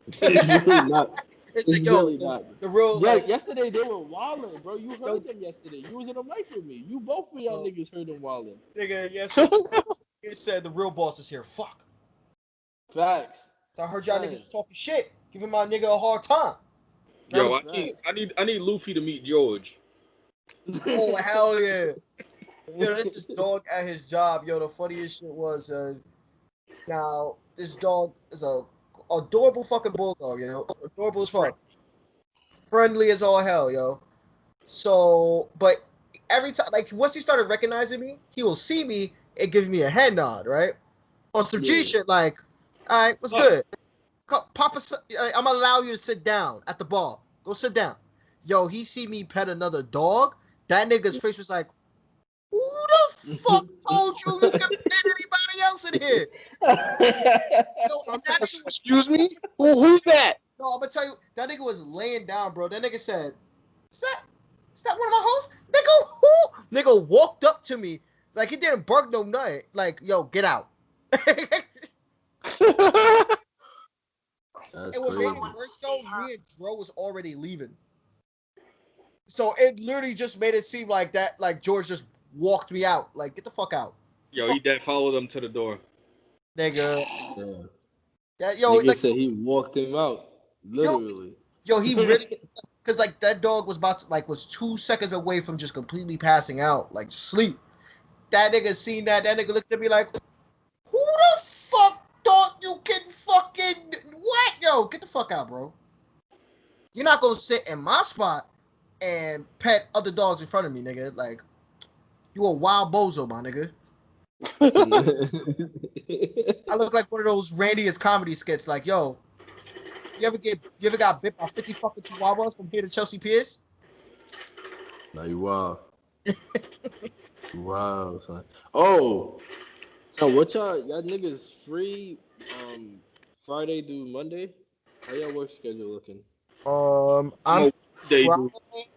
It's really not. It's It's like, yo, really not. the real, Like yesterday, they were wilding, bro. You yo, heard them yesterday. You was in the mic with me. You both of y'all yo, niggas heard them wilding. nigga, yesterday, he said the real boss is here. Fuck. Facts. So I heard y'all Son, niggas talking shit, giving my nigga a hard time. None Yo, of, facts. I need Luffy to meet George. oh, hell yeah. Yo, that's his dog at his job. Yo, the funniest shit was, now, this dog is a adorable fucking bulldog, yo. Adorable as fuck. Friendly as all hell, yo. So, but every time, like, once he started recognizing me, he will see me and give me a head nod, right? On some G Yeah. shit, like, all right, what's good? Papa, I'm gonna allow you to sit down at the bar. Go sit down. Yo, he see me pet another dog. That nigga's face was like, who the fuck told you you can pet anybody else in here? No, and that nigga was, Excuse me? Who's that? no, I'm gonna tell you, that nigga was laying down, bro. That nigga said, is that one of my hosts? Nigga, who? Nigga walked up to me, like he didn't bark no nothing. Like, yo, get out. That's And what crazy. made it worse though, me and Dro was already leaving. So it literally just made it seem like that, like George just walked me out. Like, get the fuck out. Yo, he dead followed them to the door. Nigga. Yeah. That, yo, Nigga like, said he walked him out, yo, literally. yo, he really, because like that dog was about to, like, was 2 seconds away from just completely passing out, like just sleep. That nigga seen that. That nigga looked at me like, who the fuck thought you can fucking what? Yo, get the fuck out, bro. You're not gonna sit in my spot and pet other dogs in front of me, nigga. Like, you a wild bozo, my nigga. I look like one of those Randy's comedy skits. Like, yo, you ever got bit by 50 fucking chihuahuas from here to Chelsea Piers? Nah, you wild. Wow, son. Oh, so what y'all niggas free Friday through Monday? How y'all work schedule looking? I'm They do. Friday,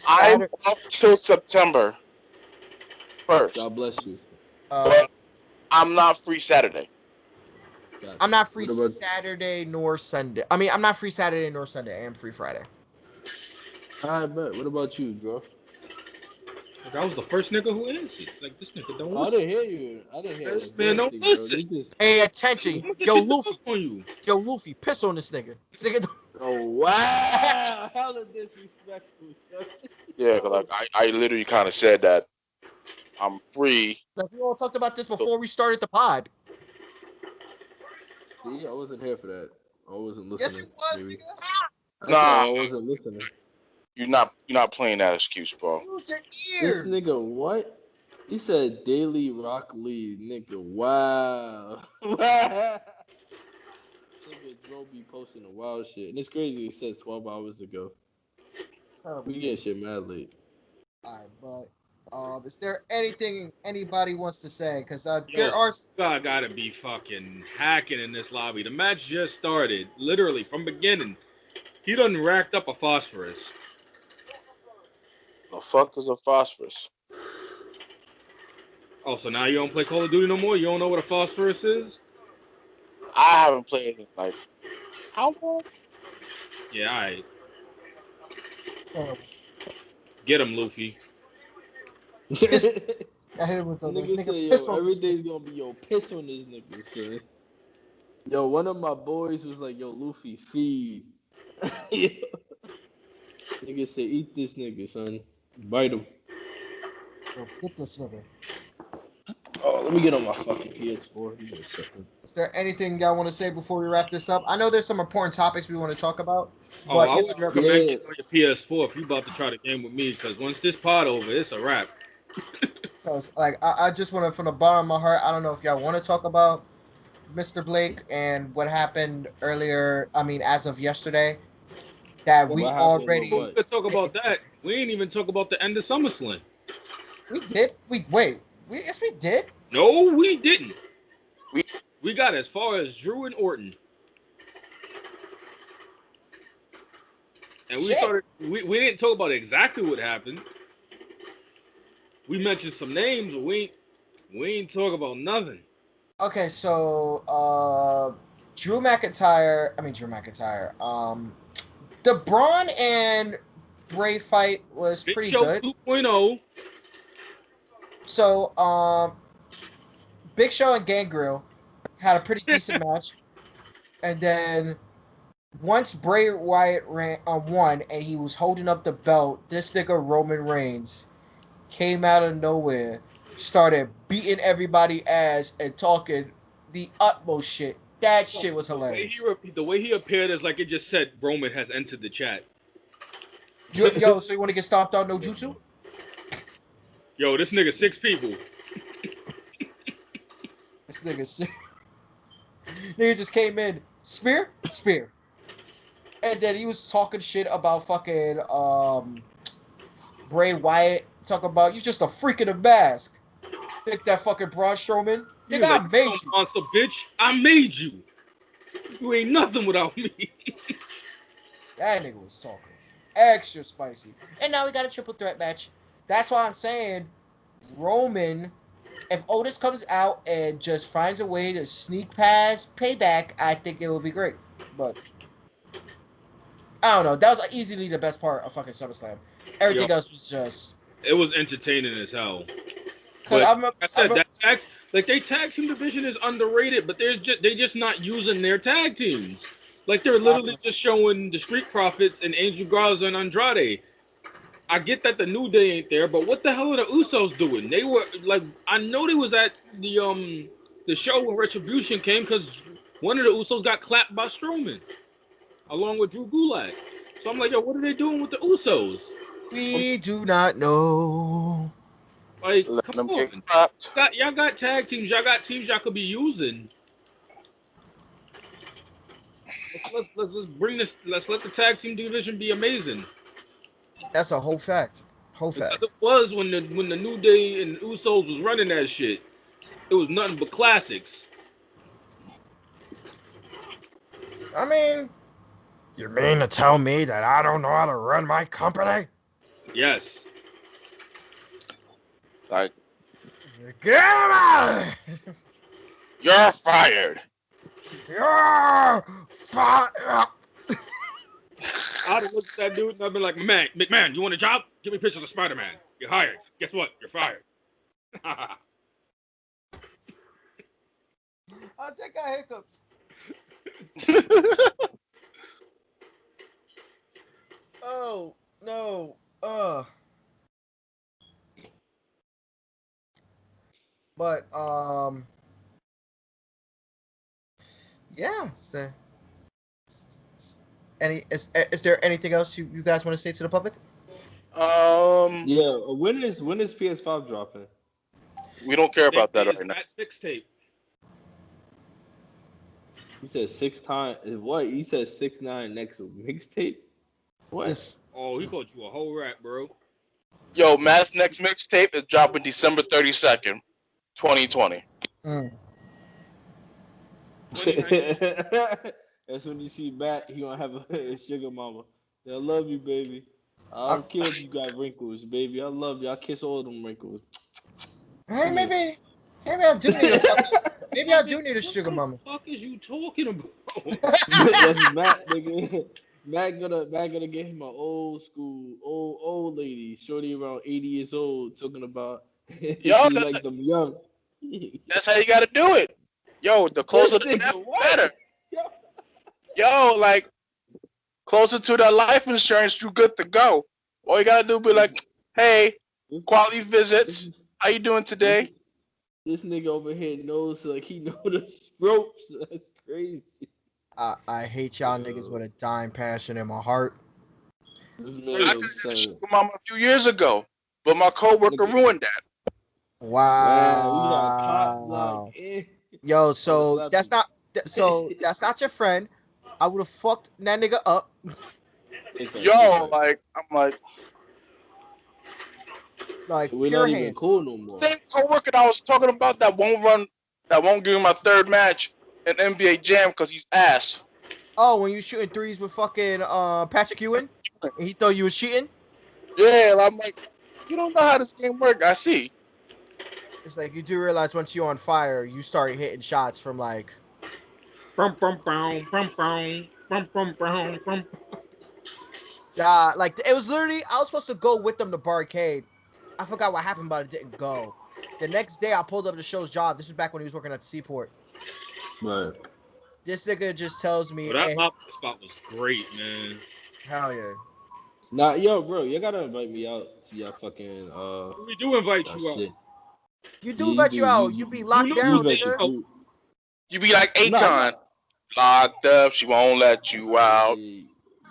I'm Saturday. up till September 1st, God bless you. but I'm not free Saturday. Gotcha. I'm not free What about Saturday nor Sunday. I mean, I'm not free Saturday nor Sunday. I am free Friday. I bet. What about you, bro? Like, I was the first nigga who answered. Like, this nigga don't I listen. didn't hear you. I didn't hear This a man damn don't thing, bro. listen. You just. Pay I'm attention. gonna get Yo, your Luffy. dog on you. Yo, Luffy, piss on this nigga. This nigga Oh wow! Hella disrespectful. Yeah, 'cause, like I literally kind of said that I'm free. like, we all talked about this before we started the pod. See, I wasn't here for that. I wasn't listening. Yes, it was, Maybe. nigga. I said Nah, I wasn't listening. you're not playing that excuse, bro. Use your This ears. nigga, what? He said Daily Rock Lee, nigga. Wow. Wow. Nigga, bro be posting the wild shit. And it's crazy. It says 12 hours ago. We getting shit mad late. Alright, but is there anything anybody wants to say? Because Yo, there are. God gotta be fucking hacking in this lobby. The match just started, literally from beginning. He done racked up a phosphorus. The fuck is a phosphorus? Oh, so now you don't play Call of Duty no more? You don't know what a phosphorus is? I haven't played it like how long? Yeah, alright. Oh, Get him, Luffy. I hit him with the Nigga nigga said, piss yo, on this everything's gonna be, yo, piss on this nigga, son. Yo, one of my boys was like, yo, Luffy, feed. Yo. Nigga said, eat this nigga, son. Bite him. Yo, get this nigga. Oh, let me get on my fucking PS4. Give me a second. Is there anything y'all want to say before we wrap this up? I know there's some important topics we want to talk about. Oh, But, I you would know, recommend Yeah. getting on your PS4 if you about to try the game with me, because once this pod over, it's a wrap. because like I just want to, from the bottom of my heart, I don't know if y'all want to talk about Mr. Blake and what happened earlier. I mean, as of yesterday, that we What happened with already We what? could talk about that. We ain't even talk about the end of SummerSlam. we did. Yes, we did. No, we didn't. We- We got as far as Drew and Orton. And we Shit. started, we didn't talk about exactly what happened. We mentioned some names, but we ain't talk about nothing. Okay, so Drew McIntyre. The Braun and Bray fight was Big pretty Show good. 2.0. So Big Show and Gangrel had a pretty decent match, and then once Bray Wyatt won and he was holding up the belt, this nigga Roman Reigns came out of nowhere, started beating everybody ass and talking the utmost shit. That shit was hilarious. The way he appeared is like it just said Roman has entered the chat. Yo, so you want to get stomped out no jutsu? Yo, this nigga 6 people. This nigga, nigga just came in, spear, and then he was talking shit about fucking Bray Wyatt, talking about you just a freak in a mask. Think that fucking Braun Strowman? He Nigga, was like, I made you. monster bitch. I made you. You ain't nothing without me. That nigga was talking extra spicy. And now we got a triple threat match. That's why I'm saying Roman, if Otis comes out and just finds a way to sneak past Payback, I think it will be great. But I don't know. That was easily the best part of fucking SummerSlam. Everything else was just. It was entertaining as hell. Cause But like I said, that they tag team division is underrated, but they just not using their tag teams. Like they're literally just showing the Street Profits and Angel Garza and Andrade. I get that the New Day ain't there, but what the hell are the Usos doing? They were like, I know they was at the show when Retribution came because one of the Usos got clapped by Strowman, along with Drew Gulak. So I'm like, yo, what are they doing with the Usos? We do not know. Like, Let come them get on. clapped. Y'all got tag teams. Y'all got teams y'all could be using. Let's bring this. Let's let the tag team division be amazing. That's a whole fact. Because it was when the New Day and Usos was running that shit. It was nothing but classics. I mean, you mean to tell me that I don't know how to run my company? Yes. Like, Get him out! you're fired. You're fired. I'd have looked at that dude and I'd be like, McMahon, you want a job? Give me pictures of Spider-Man. You're hired. Guess what? You're fired. I think I hiccups. Oh no. But yeah. So, is there anything else you guys want to say to the public? Yeah, when is PS5 dropping? We don't care Same about that day as right now. Matt's mixtape. You said 6 times. What? You said 6ix9ine next mixtape. What? This Oh, he called you a whole rat, bro. Yo, Matt's next mixtape is dropping December 32nd, 2020. mm. That's when you see Matt. He gonna have a sugar mama. I love you, baby. I don't care if you got wrinkles, baby. I love you. I kiss all them wrinkles. Hey, maybe I do need a maybe I do need a sugar mama. What the fuck is you talking about? That's Matt, nigga. Matt gonna get him an old school, old lady, shorty around 80 years old, talking about Yo, she like them young. That's how you gotta do it. Yo, the closer This to nigga, the what? better. Yo, like closer to that life insurance, you good to go. All you gotta do be like, hey, quality visits. How you doing today? This nigga over here knows like he know the ropes. That's crazy. I hate y'all niggas with a dying passion in my heart. This I man could have was had a saying, sugar mama a few years ago, but my coworker ruined that. wow, we got potluck. Yo, so that's not your friend. I would have fucked that nigga up. Yo, like I'm like we're pure not even hands. cool no more. same coworker that I was talking about that won't give me my third match in NBA Jam because he's ass. Oh, when you shooting threes with fucking Patrick Ewing, and he thought you was cheating. Yeah, and I'm like, you don't know how this game works. I see. It's like you do realize once you're on fire, you start hitting shots from like. Yeah, like it was literally I was supposed to go with them to Barcade. I forgot what happened, but it didn't go. The next day, I pulled up to Show's job. This was back when he was working at the Seaport. Right. This nigga just tells me, That hey, lobster spot was great, man. hell yeah. Nah, yo, bro, you gotta invite me out to your fucking We do invite that you out. shit. You do bet you out. You be locked down, invite nigga. the group. You be like I'm Akon, locked up. She won't let you out.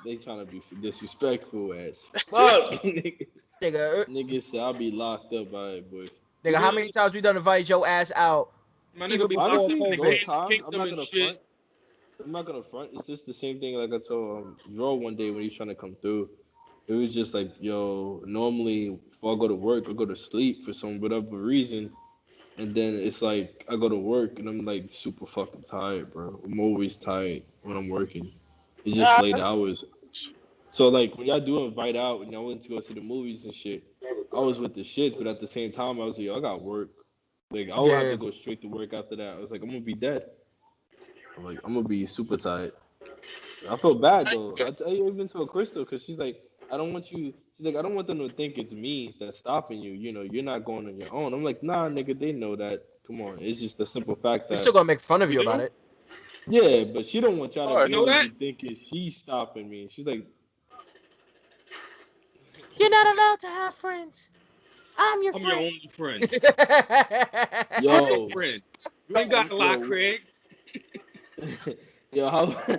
They trying to be disrespectful as fuck, nigga. Nigga, Said I'll be locked up by it, boy. nigga, how many times we done invited your ass out? My Even nigga be before locked in COVID. those the times, kingdom I'm not and gonna shit. front. I'm not gonna front. It's just the same thing like I told Raw one day when he's trying to come through. It was just like, yo, normally if I go to work, I go to sleep for some whatever reason. And then it's like I go to work and I'm like super fucking tired, bro. I'm always tired when I'm working. It's just late hours. So like when y'all do invite out and y'all went to go see the movies and shit, I was with the shits, but at the same time I was like, yo, I got work. Like I would have to go straight to work after that. I was like, I'm gonna be dead. I'm gonna be super tired. I feel bad though. I tell you, even to a Crystal, because she's like, I don't want you. She's like, I don't want them to think it's me that's stopping you. You know, you're not going on your own. I'm like, nah, nigga, they know that. Come on, it's just the simple fact They're that still gonna make fun of you about it. Yeah, but she don't want y'all to You know that? be thinking she's stopping me. She's like, you're not allowed to have friends. I'm your I'm friend. your only friend. yo, Friend. You ain't got a lot, Craig. yo, how?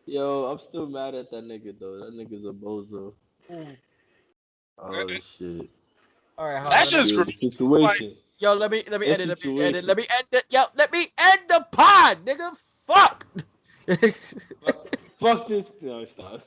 Yo, I'm still mad at that nigga though. That nigga's a bozo. Oh shit. All right, That's just The situation. yo, let me end it. Let me end it. Situation. Let me end it. Yo, let me end the pod, nigga. Fuck. Fuck this. No, stop.